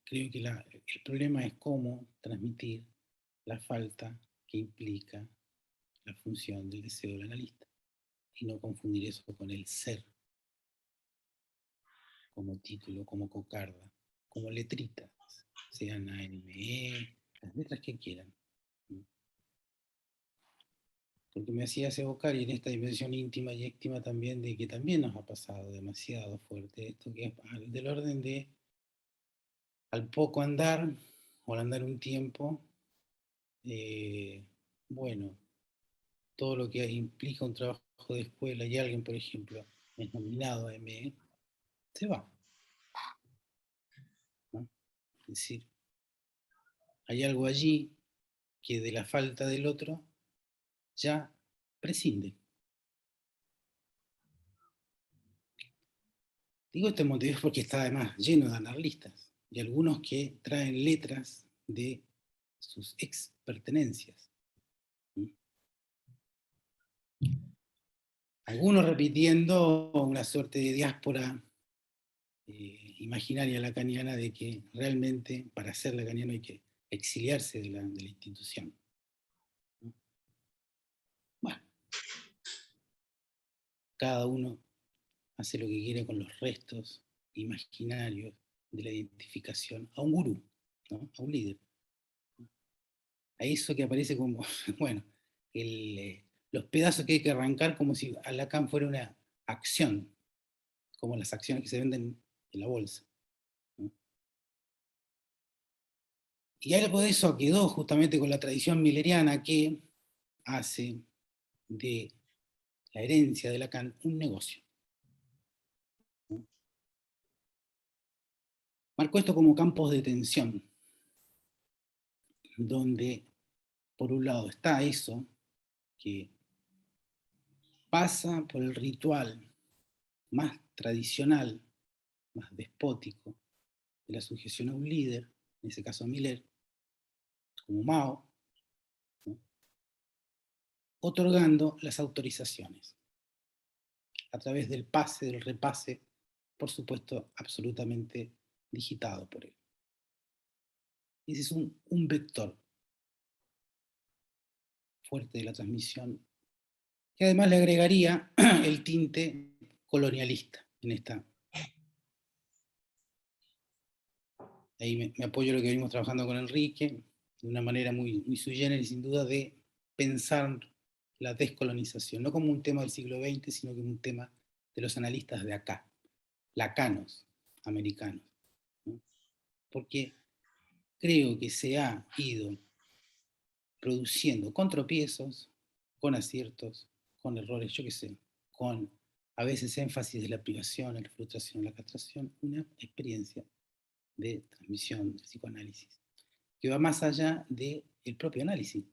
Creo que el problema es cómo transmitir la falta que implica la función del deseo del analista y no confundir eso con el ser, como título, como cocarda, como letritas, sean ANME, las letras que quieran. Porque me hacías evocar, y en esta dimensión íntima y éxtima también, de que también nos ha pasado demasiado fuerte esto, que es del orden de al poco andar, o al andar un tiempo, bueno, todo lo que implica un trabajo de escuela y alguien, por ejemplo, es nominado a ME, se va, ¿no? Es decir, hay algo allí que de la falta del otro ya prescinde. Digo esto en Montevideo porque está además lleno de anarlistas y algunos que traen letras de sus ex pertenencias. Algunos repitiendo una suerte de diáspora imaginaria lacaniana de que realmente para ser lacaniano hay que exiliarse de la institución. Bueno, cada uno hace lo que quiere con los restos imaginarios de la identificación a un gurú, ¿no? A un líder. A eso que aparece como, bueno, los pedazos que hay que arrancar como si Lacan fuera una acción, como las acciones que se venden en la bolsa, ¿no? Y algo de eso quedó justamente con la tradición milleriana que hace de la herencia de Lacan un negocio, ¿no? Marcó esto como campos de tensión, donde por un lado está eso que pasa por el ritual más tradicional, más despótico, de la sujeción a un líder, en ese caso a Miller, como Mao, ¿no? Otorgando las autorizaciones a través del pase, del repase, por supuesto, absolutamente digitado por él. Ese es un vector fuerte de la transmisión, que además le agregaría el tinte colonialista en esta. Ahí me apoyo a lo que venimos trabajando con Enrique, de una manera muy, muy sui generis, sin duda, de pensar la descolonización, no como un tema del siglo XX, sino como un tema de los analistas de acá, lacanos, americanos, ¿no? Porque creo que se ha ido produciendo con tropiezos, con aciertos, con errores, yo qué sé, con a veces énfasis de la privación, la frustración, la castración, una experiencia de transmisión de psicoanálisis que va más allá del propio análisis,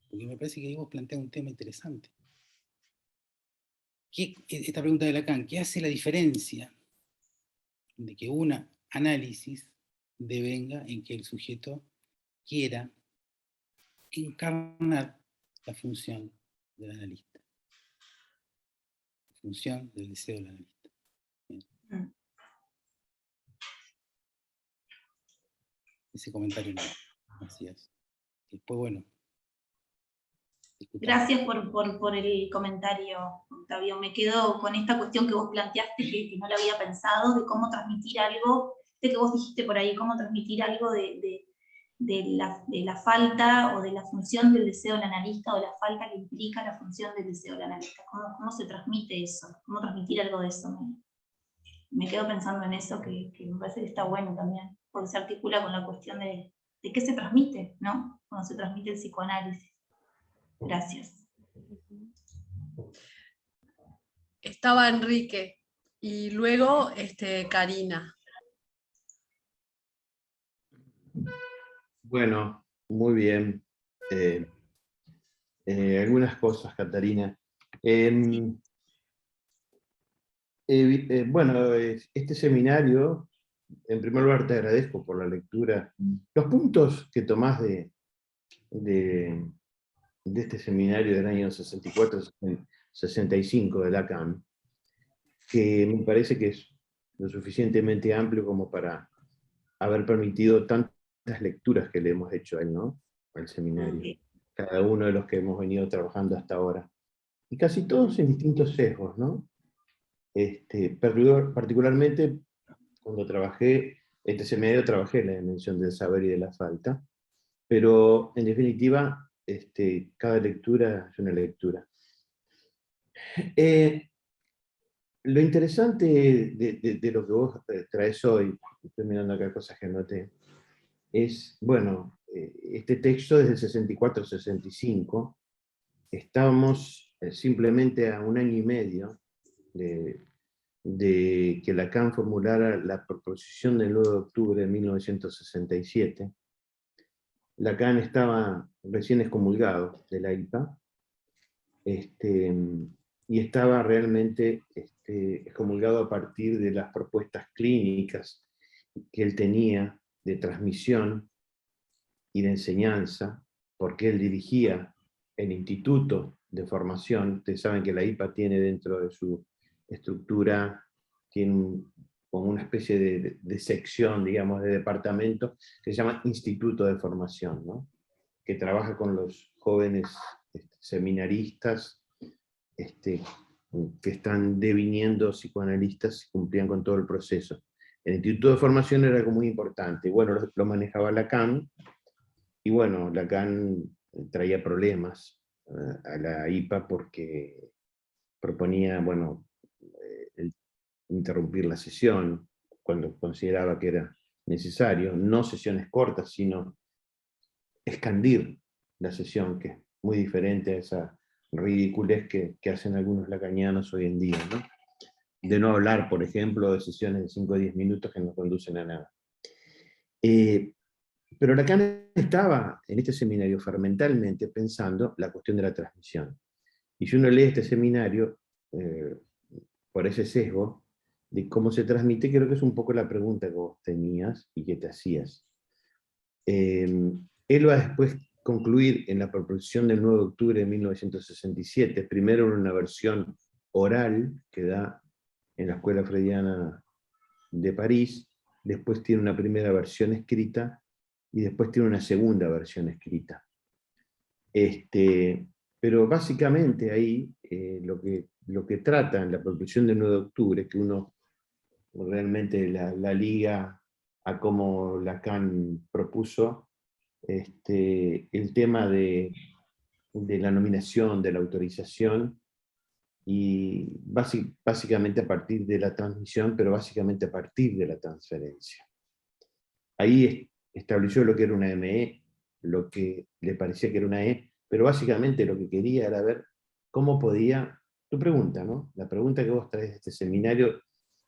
porque me parece que ahí vos planteas un tema interesante. Esta pregunta de Lacan, ¿qué hace la diferencia de que un análisis devenga en que el sujeto quiera encarnar la función del analista, la función del deseo del analista? Bien. Ese comentario no hacías. Después, bueno. Gracias por el comentario, Octavio. Me quedo con esta cuestión que vos planteaste, que no la había pensado, de cómo transmitir algo, de que vos dijiste por ahí, cómo transmitir algo de la falta o de la función del deseo del analista, o la falta que implica la función del deseo del analista. ¿Cómo se transmite eso? ¿Cómo transmitir algo de eso? Me quedo pensando en eso, que me parece que está bueno también, porque se articula con la cuestión de qué se transmite, ¿no? Cuando se transmite el psicoanálisis. Gracias. Estaba Enrique y luego Karina. Bueno, muy bien. Algunas cosas, Catarina. Bueno, este seminario, en primer lugar te agradezco por la lectura. Los puntos que tomás de este seminario del año 64-65 de Lacan, que me parece que es lo suficientemente amplio como para haber permitido tantas lecturas que le hemos hecho a él, ¿no? Al seminario. Cada uno de los que hemos venido trabajando hasta ahora. Y casi todos en distintos sesgos, ¿no? Particularmente cuando trabajé, este seminario trabajé en la dimensión del saber y de la falta, pero en definitiva, cada lectura es una lectura. Lo interesante de lo que vos traes hoy, estoy mirando acá cosas que anoté, es, bueno, este texto desde el 64-65, estábamos simplemente a un año y medio de que Lacan formulara la proposición del 9 de octubre de 1967. Lacan estaba recién excomulgado de la IPA, y estaba realmente excomulgado a partir de las propuestas clínicas que él tenía de transmisión y de enseñanza, porque él dirigía el Instituto de Formación. Ustedes saben que la IPA tiene dentro de su estructura, tiene como una especie de sección, digamos, de departamento, que se llama Instituto de Formación, ¿no? Que trabaja con los jóvenes seminaristas que están deviniendo psicoanalistas y cumplían con todo el proceso. El Instituto de Formación era algo muy importante. Bueno, lo manejaba Lacan, y bueno, Lacan traía problemas a la IPA porque proponía, bueno, interrumpir la sesión cuando consideraba que era necesario, no sesiones cortas, sino expandir la sesión, que es muy diferente a esa ridiculez que hacen algunos lacanianos hoy en día, ¿no? De no hablar, por ejemplo, de sesiones de 5 o 10 minutos que no conducen a nada. Pero Lacan estaba en este seminario fermentalmente pensando la cuestión de la transmisión. Y si uno lee este seminario, por ese sesgo de cómo se transmite, creo que es un poco la pregunta que vos tenías y que te hacías. Él va después concluir en la proposición del 9 de octubre de 1967, primero en una versión oral que da en la Escuela Freudiana de París, después tiene una primera versión escrita, y después tiene una segunda versión escrita. Pero básicamente ahí lo que trata en la proposición del 9 de octubre, que uno realmente la liga a cómo Lacan propuso el tema de de la nominación, de la autorización, y básicamente a partir de la transmisión, pero básicamente a partir de la transferencia. Ahí estableció lo que era una ME, lo que le parecía que era una E, pero básicamente lo que quería era ver cómo podía, tu pregunta, ¿no? La pregunta que vos traes de este seminario,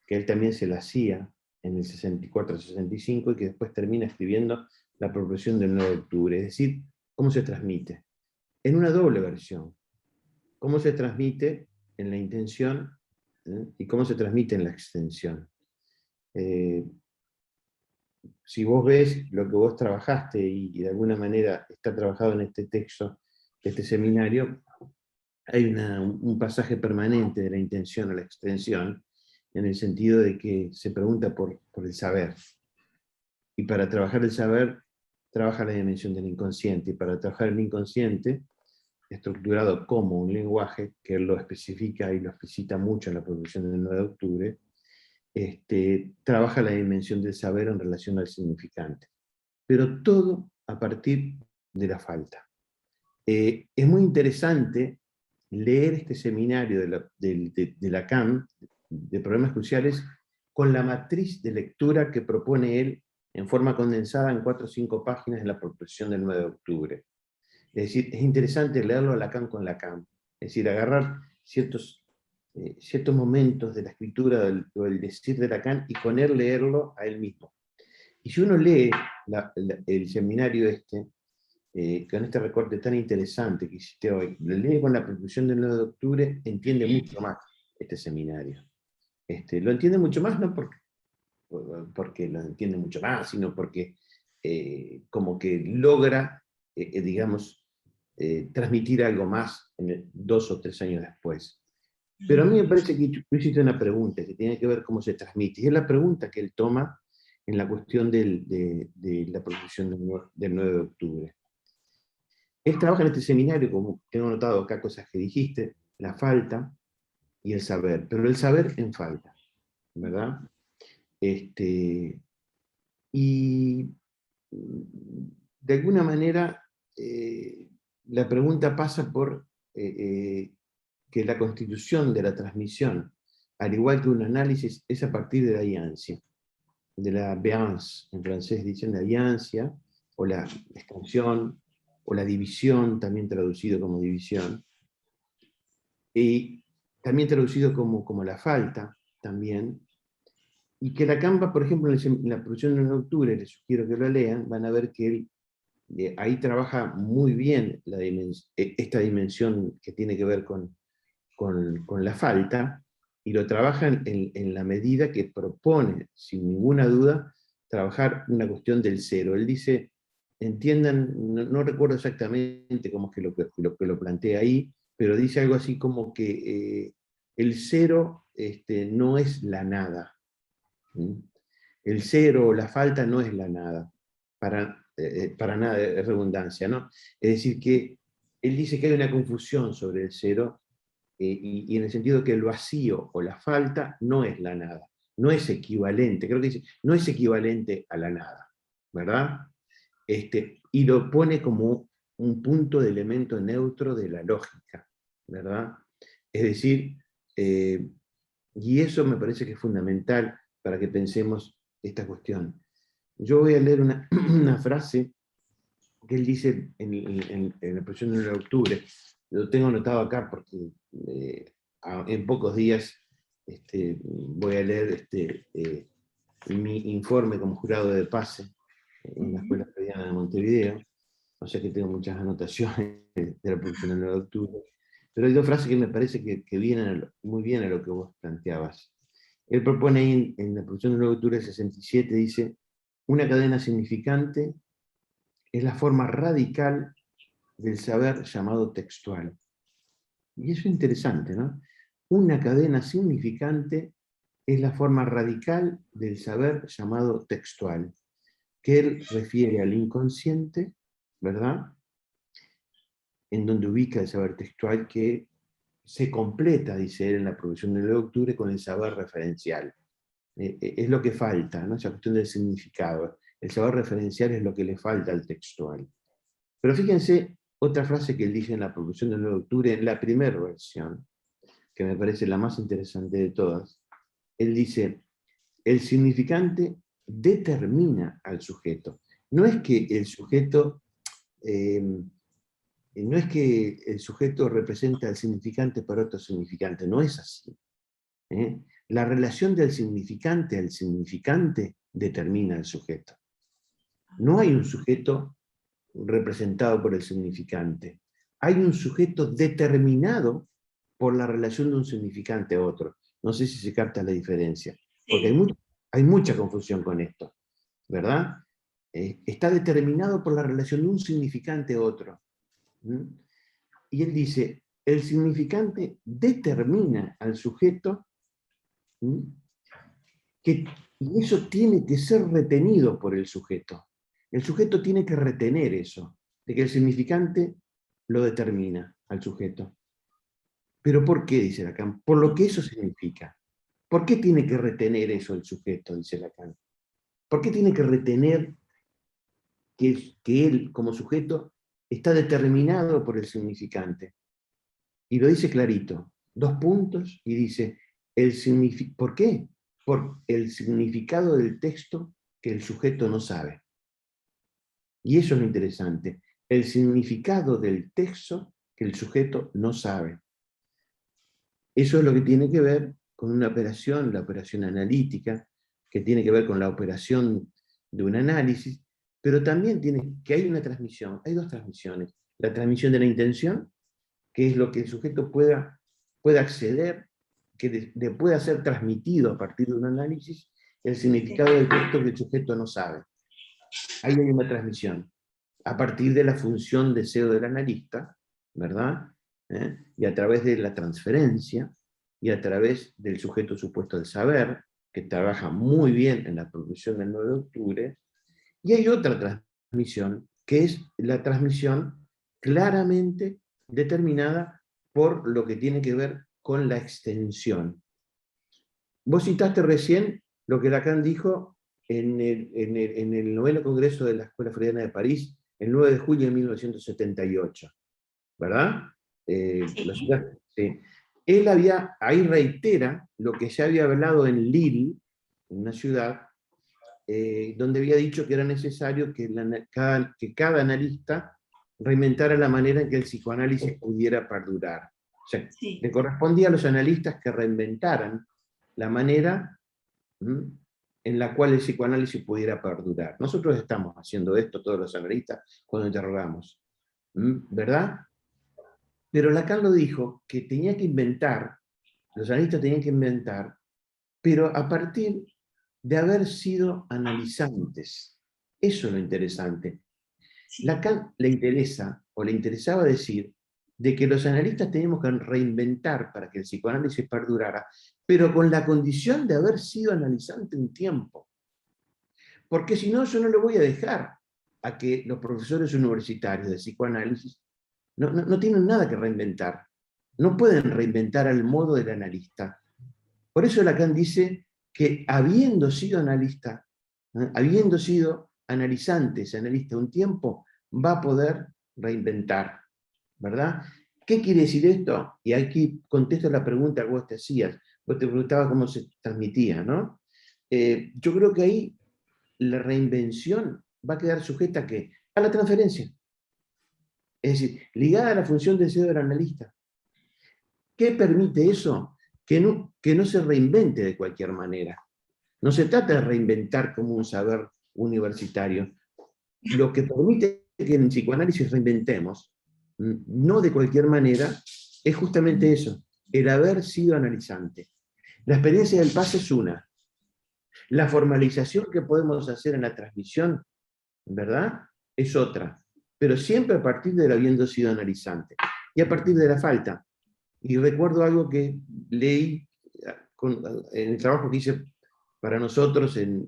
que él también se la hacía en el 64-65, y que después termina escribiendo la proposición del 9 de octubre, es decir, cómo se transmite. En una doble versión. Cómo se transmite en la intención, y cómo se transmite en la extensión. Si vos ves lo que vos trabajaste y de alguna manera está trabajado en este texto, este seminario, hay un pasaje permanente de la intención a la extensión, en el sentido de que se pregunta por el saber. Y para trabajar el saber, trabaja la dimensión del inconsciente, y para trabajar el inconsciente, estructurado como un lenguaje, que él lo especifica y lo explicita mucho en la producción del 9 de octubre, trabaja la dimensión del saber en relación al significante. Pero todo a partir de la falta. Es muy interesante leer este seminario de Lacan, de problemas cruciales, con la matriz de lectura que propone él en forma condensada en 4 o 5 páginas en la proposición del 9 de octubre. Es decir, es interesante leerlo a Lacan con Lacan. Es decir, agarrar ciertos momentos de la escritura o el decir de Lacan y con él leerlo a él mismo. Y si uno lee el seminario con este recorte tan interesante que hiciste hoy, lo lee con la proposición del 9 de octubre, entiende mucho más este seminario. Lo entiende mucho más no porque lo entiende mucho más, sino porque como que logra, digamos, transmitir algo más 2 o 3 años después. Pero a mí me parece que tú hiciste una pregunta que tiene que ver cómo se transmite, y es la pregunta que él toma en la cuestión de la proposición del 9 de octubre. Él trabaja en este seminario, como tengo notado acá cosas que dijiste, la falta y el saber, pero el saber en falta, ¿verdad? Y de alguna manera la pregunta pasa por que la constitución de la transmisión, al igual que un análisis, es a partir de la ayancia, de la béance, en francés dicen la ayancia, o la extensión, o la división, también traducido como división, y también traducido como la falta, también, y que Lacan, por ejemplo, en la producción de 9 de octubre, les sugiero que lo lean, van a ver que él ahí trabaja muy bien esta dimensión que tiene que ver con la falta, y lo trabaja en la medida que propone, sin ninguna duda, trabajar una cuestión del cero. Él dice, entiendan, no recuerdo exactamente cómo es que lo plantea ahí, pero dice algo así como que el cero no es la nada. El cero o la falta no es la nada, para nada de redundancia, ¿no? Es decir, que él dice que hay una confusión sobre el cero, y en el sentido que el vacío o la falta no es la nada, no es equivalente, creo que dice, no es equivalente a la nada, ¿verdad? Y lo pone como un punto de elemento neutro de la lógica, ¿verdad? Es decir, y eso me parece que es fundamental para que pensemos esta cuestión. Yo voy a leer una frase que él dice en la exposición de octubre, lo tengo anotado acá porque en pocos días voy a leer mi informe como jurado de pase en la Escuela Freudiana de Montevideo, o sea que tengo muchas anotaciones de la producción del 9 de octubre, pero hay 2 frases que me parece que vienen muy bien a lo que vos planteabas. Él propone ahí en la producción del 9 de octubre del 67, dice, una cadena significante es la forma radical del saber llamado textual. Y eso es interesante, ¿no? Una cadena significante es la forma radical del saber llamado textual, que él refiere al inconsciente, ¿verdad? En donde ubica el saber textual que se completa, dice él en la producción del 9 de octubre, con el saber referencial. Es lo que falta, ¿no? Esa cuestión del significado. El saber referencial es lo que le falta al textual. Pero fíjense otra frase que él dice en la Proposición del 9 de octubre, en la primera versión, que me parece la más interesante de todas, él dice, el significante determina al sujeto. No es que el sujeto, no es que el sujeto representa al significante para otro significante, no es así. La relación del significante al significante determina al sujeto. No hay un sujeto representado por el significante. Hay un sujeto determinado por la relación de un significante a otro. No sé si se capta la diferencia, porque hay mucha confusión con esto, ¿verdad? Está determinado por la relación de un significante a otro. Y él dice, el significante determina al sujeto, y eso tiene que ser retenido por el sujeto. El sujeto tiene que retener eso, de que el significante lo determina al sujeto. ¿Pero por qué? Dice Lacan. Por lo que eso significa. ¿Por qué tiene que retener eso el sujeto? Dice Lacan. ¿Por qué tiene que retener que él, como sujeto, está determinado por el significante? Y lo dice clarito. 2 puntos, y dice, ¿por qué? Por el significado del texto que el sujeto no sabe. Y eso es lo interesante. El significado del texto que el sujeto no sabe. Eso es lo que tiene que ver con una operación, la operación analítica, que tiene que ver con la operación de un análisis, pero también tiene que hay una transmisión, hay 2 transmisiones. La transmisión de la intención, que es lo que el sujeto pueda acceder, que pueda ser transmitido a partir de un análisis, el significado del texto que el sujeto no sabe. Ahí hay una transmisión, a partir de la función deseo del analista, ¿verdad? Y a través de la transferencia, y a través del sujeto supuesto del saber, que trabaja muy bien en la Proposición del 9 de octubre, y hay otra transmisión, que es la transmisión claramente determinada por lo que tiene que ver con la extensión. Vos citaste recién lo que Lacan dijo en el 9º Congreso de la Escuela Freudiana de París, el 9 de julio de 1978, ¿verdad? Sí. Él ahí reitera lo que ya había hablado en Lille, en una ciudad, donde había dicho que era necesario que cada analista reinventara la manera en que el psicoanálisis pudiera perdurar. O sea, le correspondía a los analistas que reinventaran la manera en la cual el psicoanálisis pudiera perdurar. Nosotros estamos haciendo esto, todos los analistas, cuando interrogamos, ¿verdad? Pero Lacan lo dijo, que tenía que inventar, los analistas tenían que inventar, pero a partir de haber sido analizantes. Eso es lo interesante. Lacan le interesaba decir de que los analistas tenemos que reinventar para que el psicoanálisis perdurara, pero con la condición de haber sido analizante un tiempo. Porque si no, yo no le voy a dejar a que los profesores universitarios de psicoanálisis no tienen nada que reinventar. No pueden reinventar al modo del analista. Por eso Lacan dice que habiendo sido analista, habiendo sido analizante un tiempo, va a poder reinventar, ¿verdad? ¿Qué quiere decir esto? Y aquí contesto la pregunta que vos te hacías. Vos te preguntabas cómo se transmitía, ¿no? Yo creo que ahí la reinvención va a quedar sujeta a la transferencia. Es decir, ligada a la función de deseo del analista. ¿Qué permite eso? Que no se reinvente de cualquier manera. No se trata de reinventar como un saber universitario. Lo que permite que en psicoanálisis reinventemos, no de cualquier manera, es justamente eso, el haber sido analizante. La experiencia del pase es una. La formalización que podemos hacer en la transmisión, ¿verdad?, es otra. Pero siempre a partir del habiendo sido analizante. Y a partir de la falta. Y recuerdo algo que leí en el trabajo que hice para nosotros en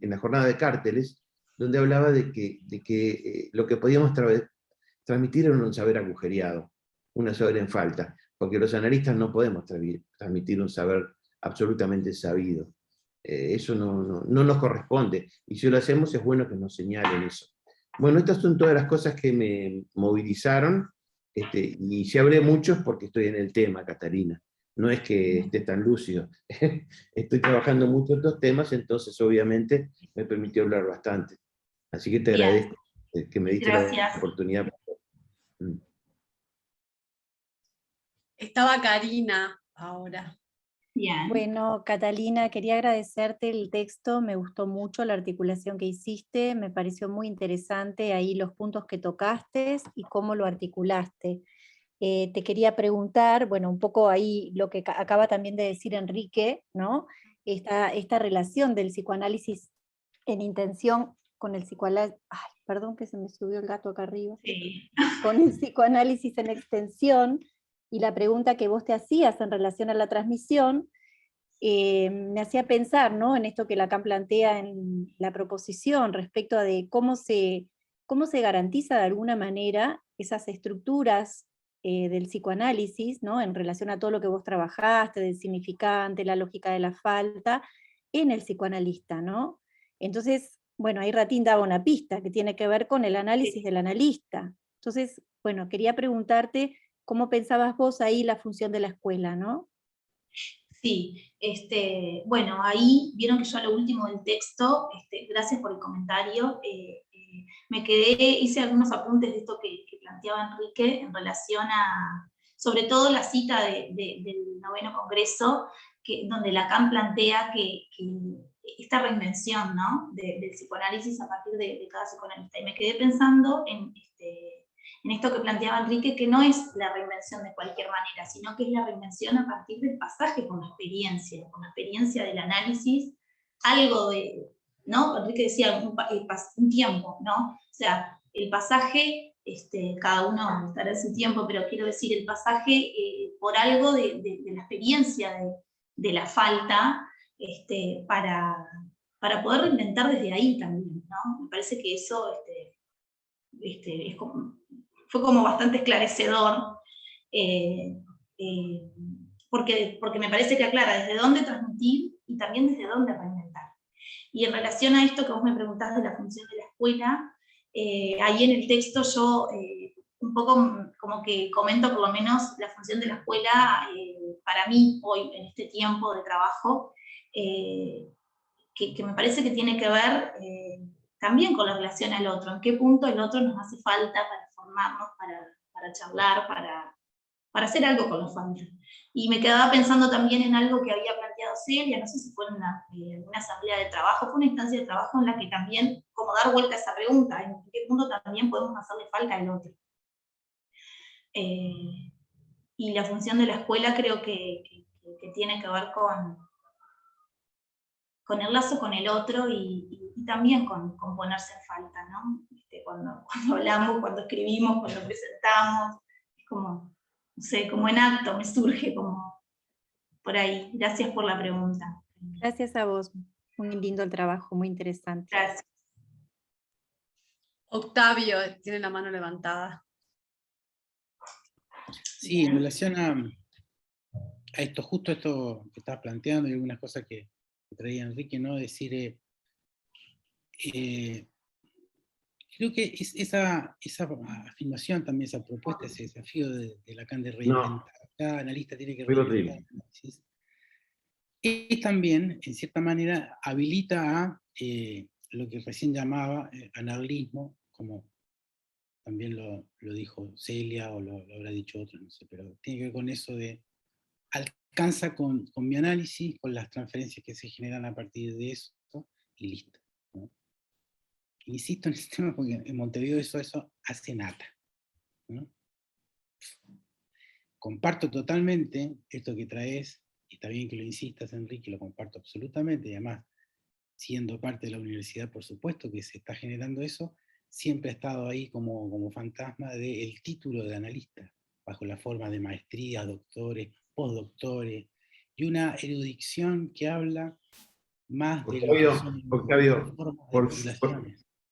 la jornada de cárteles, donde hablaba de que lo que podíamos transmitir era un saber agujereado, un saber en falta, porque los analistas no podemos transmitir un saber absolutamente sabido. Eso no nos corresponde, y si lo hacemos es bueno que nos señalen eso. Bueno, estas son todas las cosas que me movilizaron, y si hablé mucho es porque estoy en el tema, Catarina. No es que esté tan lúcido. Estoy trabajando mucho en estos temas, entonces obviamente me permitió hablar bastante. Así que te Bien. agradezco que me diste la Gracias. oportunidad. Estaba Karina ahora. Bien. Bueno, Catalina, quería agradecerte el texto, me gustó mucho la articulación que hiciste, me pareció muy interesante ahí los puntos que tocaste y cómo lo articulaste. Te quería preguntar, bueno, un poco ahí lo que acaba también de decir Enrique, ¿no? Esta relación del psicoanálisis en intención con el psicoanálisis, ay, perdón que se me subió el gato acá arriba, Sí. con el psicoanálisis en extensión, y la pregunta que vos te hacías en relación a la transmisión, me hacía pensar, ¿no?, en esto que Lacan plantea en la proposición respecto a de cómo se garantiza de alguna manera esas estructuras del psicoanálisis, ¿no?, en relación a todo lo que vos trabajaste, del significante, la lógica de la falta, en el psicoanalista, ¿no? Entonces, bueno, ahí Ratín daba una pista que tiene que ver con el análisis del analista. Entonces, bueno, quería preguntarte cómo pensabas vos ahí la función de la escuela, ¿no? Sí, bueno, ahí vieron que yo a lo último del texto, gracias por el comentario, me quedé, hice algunos apuntes de esto que planteaba Enrique en relación a, sobre todo la cita del 9º Congreso, donde Lacan plantea que esta reinvención, ¿no?, del psicoanálisis a partir de cada psicoanalista. Y me quedé pensando en esto que planteaba Enrique, que no es la reinvención de cualquier manera, sino que es la reinvención a partir del pasaje con la experiencia del análisis, algo de, ¿no? Enrique decía un tiempo, ¿no? O sea, el pasaje, cada uno estará en su tiempo, pero quiero decir, el pasaje por algo de la experiencia de la falta, para poder reinventar desde ahí también, ¿no? Me parece que eso es como, fue como bastante esclarecedor, porque me parece que aclara desde dónde transmitir y también desde dónde reinventar. Y en relación a esto que vos me preguntás de la función de la escuela, ahí en el texto yo un poco como que comento por lo menos la función de la escuela para mí hoy, en este tiempo de trabajo, que me parece que tiene que ver también con la relación al otro, en qué punto el otro nos hace falta para formarnos, para charlar, para hacer algo con los familias. Y me quedaba pensando también en algo que había planteado Celia, no sé si fue en una asamblea de trabajo, fue una instancia de trabajo en la que también, como dar vuelta a esa pregunta, en qué punto también podemos hacerle falta al otro. Y la función de la escuela creo que tiene que ver con el lazo con el otro y también con ponerse en falta, ¿no? Cuando hablamos, cuando escribimos, cuando presentamos, es como, no sé, como en acto, me surge como por ahí. Gracias por la pregunta. Gracias a vos, muy lindo el trabajo, muy interesante. Gracias. Octavio tiene la mano levantada. Sí, en relación a esto, justo esto que estabas planteando y algunas cosas que traía Enrique, ¿no? Decir, creo que esa afirmación también, esa propuesta, ese desafío de Lacan de reinventar. Cada analista tiene que reinventar el análisis. Y también, en cierta manera, habilita a lo que recién llamaba analismo, como también lo dijo Celia o lo habrá dicho otro, no sé, pero tiene que ver con eso de alcanza con mi análisis, con las transferencias que se generan a partir de eso, y listo, ¿no? Insisto en este tema porque en Montevideo eso hace nada, ¿no? Comparto totalmente esto que traes, y está bien que lo insistas, Enrique, lo comparto absolutamente, y además, siendo parte de la universidad, por supuesto que se está generando eso, siempre ha estado ahí como fantasma del título de analista, bajo la forma de maestría, doctores, postdoctores, y una erudición que habla más de lo que son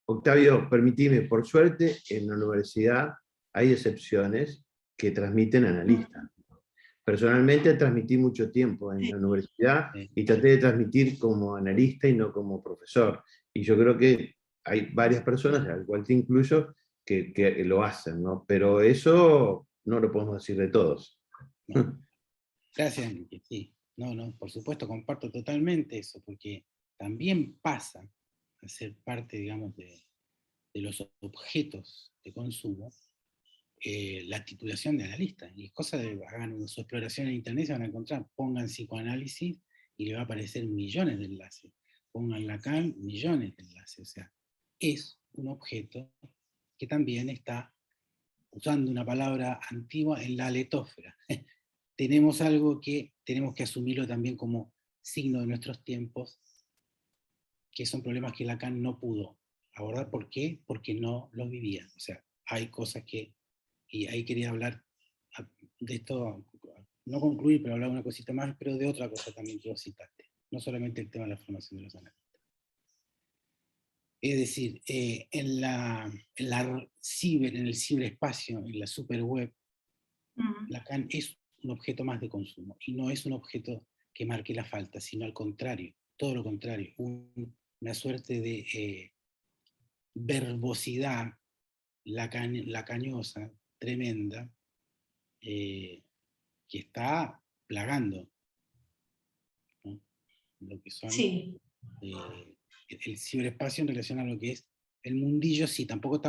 Octavio, permitime, por suerte en la universidad hay excepciones que transmiten analistas. Personalmente transmití mucho tiempo en la universidad y traté de transmitir como analista y no como profesor. Y yo creo que hay varias personas, al cual te incluyo, que lo hacen, ¿no? Pero eso no lo podemos decir de todos. No. Gracias, Enrique. Sí, no, por supuesto, comparto totalmente eso, porque también pasa a ser parte, digamos, de los objetos de consumo, la titulación de analista. Y es cosa de, hagan su exploración en internet y se van a encontrar, pongan psicoanálisis y le va a aparecer millones de enlaces. Pongan Lacan, millones de enlaces. O sea, es un objeto que también está, usando una palabra antigua, en la aletósfera. Tenemos algo que tenemos que asumirlo también como signo de nuestros tiempos, que son problemas que Lacan no pudo abordar. ¿Por qué? Porque no los vivía. O sea, hay cosas que, y ahí quería hablar de esto, no concluir, pero hablar una cosita más, pero de otra cosa también que vos citaste, no solamente el tema de la formación de los analistas. Es decir, en el ciberespacio, en la superweb, Lacan es un objeto más de consumo, y no es un objeto que marque la falta, sino al contrario, todo lo contrario, una suerte de verbosidad lacañosa, tremenda, que está plagando, ¿no? Lo que son Sí. el ciberespacio en relación a lo que es el mundillo. Sí, tampoco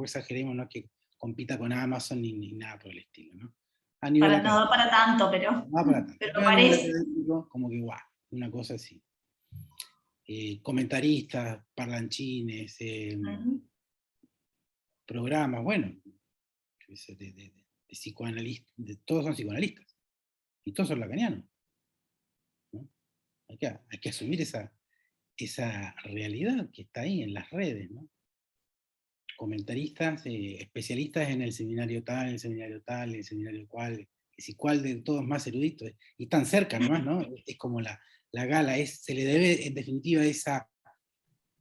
exageremos, no que compita con Amazon ni nada por el estilo, ¿no? A nivel No académico. da para tanto, pero, No da para tanto. pero A nivel parece. académico, como que guau, una cosa así. Comentaristas, parlanchines, programas, bueno, de psicoanalistas, todos son psicoanalistas, y todos son lacanianos, ¿no? Hay que asumir esa realidad que está ahí en las redes, ¿no? Comentaristas, especialistas en el seminario tal, el seminario cual, y cuál de todos más eruditos, y tan cerca nomás, ¿no? Es como la gala, se le debe en definitiva esa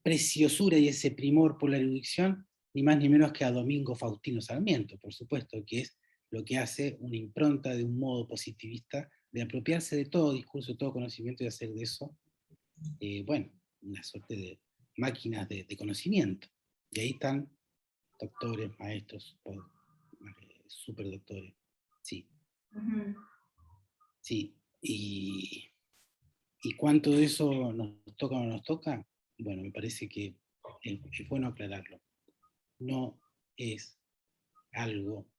preciosura y ese primor por la erudición, ni más ni menos que a Domingo Faustino Sarmiento, por supuesto, que es lo que hace una impronta de un modo positivista de apropiarse de todo discurso, de todo conocimiento y hacer de eso, bueno, una suerte de máquinas de conocimiento. Y ahí están doctores, maestros, superdoctores. Sí. Sí. Y cuánto de eso nos toca o no nos toca, bueno, me parece que es bueno aclararlo. No es algo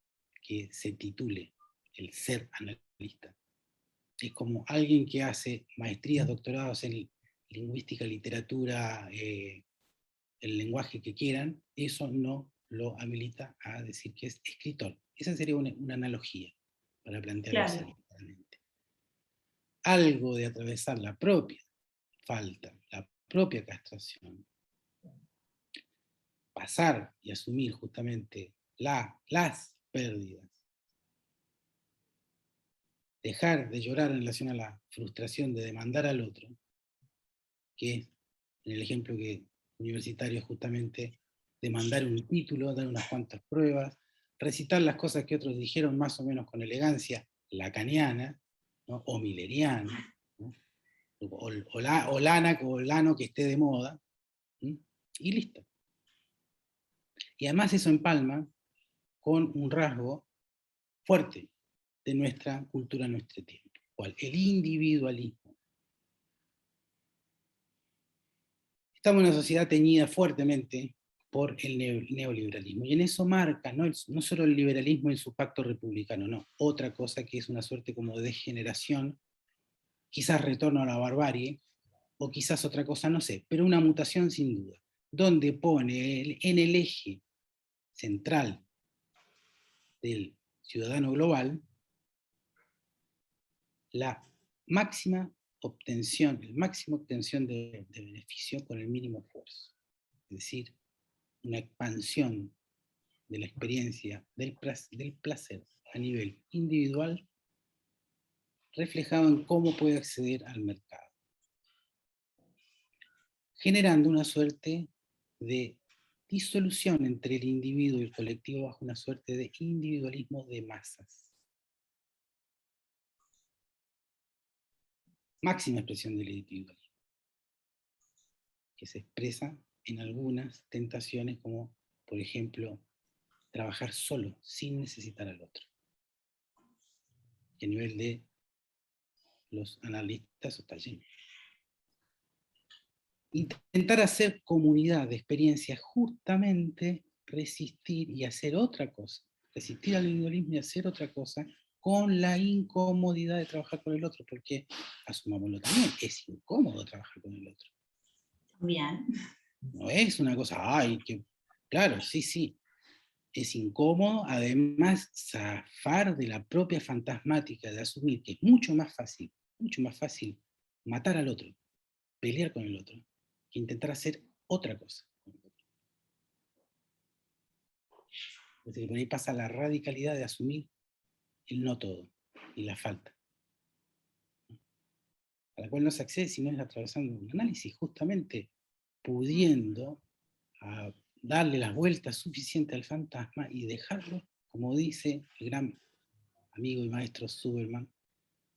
que se titule el ser analista. Es como alguien que hace maestrías, doctorados en lingüística, literatura, el lenguaje que quieran, eso no lo habilita a decir que es escritor. Esa sería una analogía para plantearlo así. Claramente. Algo de atravesar la propia falta, la propia castración, pasar y asumir justamente las pérdidas, dejar de llorar en relación a la frustración de demandar al otro, que es, en el ejemplo universitario, justamente demandar un título, dar unas cuantas pruebas, recitar las cosas que otros dijeron más o menos con elegancia lacaniana, ¿no? O milleriana, ¿no? o lano que esté de moda, ¿no? Y listo. Y además eso empalma con un rasgo fuerte de nuestra cultura, nuestro tiempo, ¿cuál? El individualismo. Estamos en una sociedad teñida fuertemente por el neoliberalismo, y en eso marca no solo el liberalismo en su pacto republicano, no, otra cosa que es una suerte como de degeneración, quizás retorno a la barbarie, o quizás otra cosa, no sé, pero una mutación sin duda, donde pone en el eje central del ciudadano global la máxima obtención, el máximo obtención de beneficio con el mínimo esfuerzo. Es decir, una expansión de la experiencia del placer a nivel individual, reflejado en cómo puede acceder al mercado, generando una suerte de disolución entre el individuo y el colectivo bajo una suerte de individualismo de masas. Máxima expresión del individualismo, que se expresa en algunas tentaciones, como por ejemplo, trabajar solo, sin necesitar al otro. Y a nivel de los analistas está lleno. Intentar hacer comunidad de experiencias, justamente resistir y hacer otra cosa. Resistir al individualismo y hacer otra cosa con la incomodidad de trabajar con el otro, porque, asumámoslo también, es incómodo trabajar con el otro. Bien. No es una cosa, ay, que, claro, sí, es incómodo, además zafar de la propia fantasmática de asumir que es mucho más fácil matar al otro, pelear con el otro, que intentar hacer otra cosa. Entonces, por ahí pasa la radicalidad de asumir el no todo y la falta, a la cual no se accede si no es atravesando un análisis, justamente pudiendo darle las vueltas suficientes al fantasma y dejarlo, como dice el gran amigo y maestro Zuberman,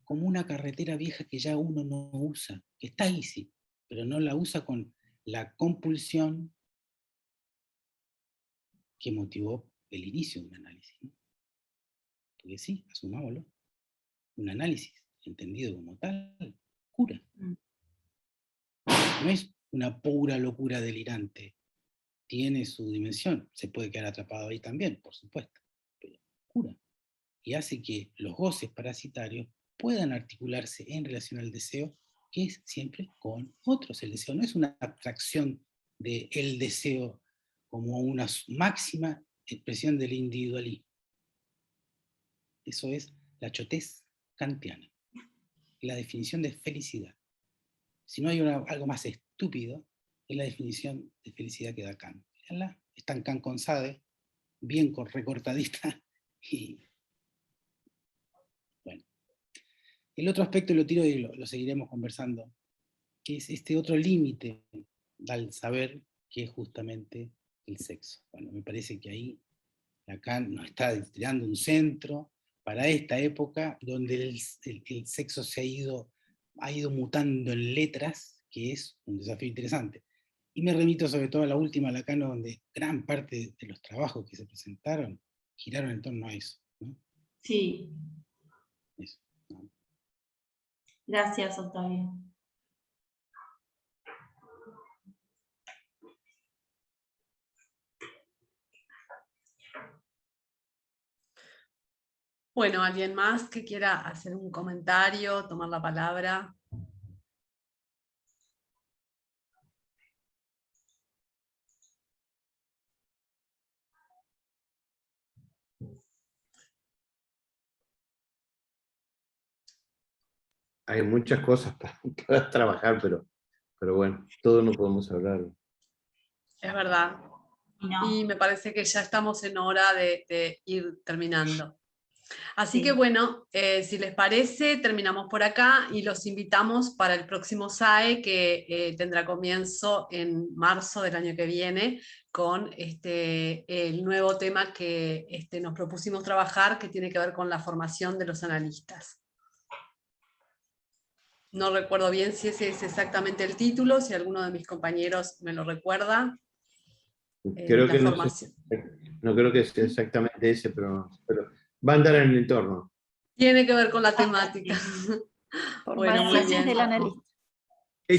como una carretera vieja que ya uno no usa, que está ahí sí, pero no la usa con la compulsión que motivó el inicio de un análisis, ¿no? Porque sí, asumámoslo, un análisis entendido como tal, cura. No es una pura locura delirante, tiene su dimensión, se puede quedar atrapado ahí también, por supuesto, pero cura. Y hace que los goces parasitarios puedan articularse en relación al deseo, que es siempre con otros. El deseo no es una abstracción del deseo como una máxima expresión del individualismo. Eso es la chotez kantiana, la definición de felicidad. Si no hay algo más estúpido, es la definición de felicidad que da Kant. Está en Kant con Sade, bien recortadita, y bueno. El otro aspecto lo tiro y lo seguiremos conversando, que es este otro límite al saber, que es justamente el sexo. Bueno, me parece que ahí Lacan nos está tirando un centro para esta época donde el sexo ha ido mutando en letras, que es un desafío interesante. Y me remito sobre todo a la última Lacan, donde gran parte de los trabajos que se presentaron giraron en torno a eso, ¿no? Sí. Eso, ¿no? Gracias, Octavio. Bueno, ¿alguien más que quiera hacer un comentario, tomar la palabra? Hay muchas cosas para trabajar, pero bueno, todo no podemos hablar. Es verdad. No. Y me parece que ya estamos en hora de ir terminando. Así Sí. que bueno, si les parece, terminamos por acá y los invitamos para el próximo SAE que tendrá comienzo en marzo del año que viene con el nuevo tema que nos propusimos trabajar, que tiene que ver con la formación de los analistas. No recuerdo bien si ese es exactamente el título, si alguno de mis compañeros me lo recuerda. Creo que no creo que sea exactamente ese, pero va a andar en el entorno. Tiene que ver con la temática. Bueno, muy bien. Del analista.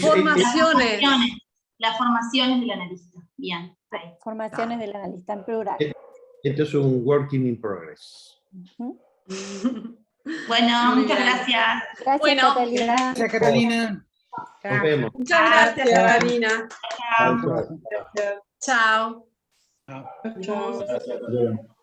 Formaciones. Las formaciones del analista. Bien. Ahí. Formaciones del analista en plural. Esto es un working in progress. Bueno, Muy muchas bien. gracias. Gracias, Bueno. Catalina. Gracias, Catalina. Nos vemos. Muchas gracias, Catalina. Chao. Chao, chao. Chao. Chao. Chao.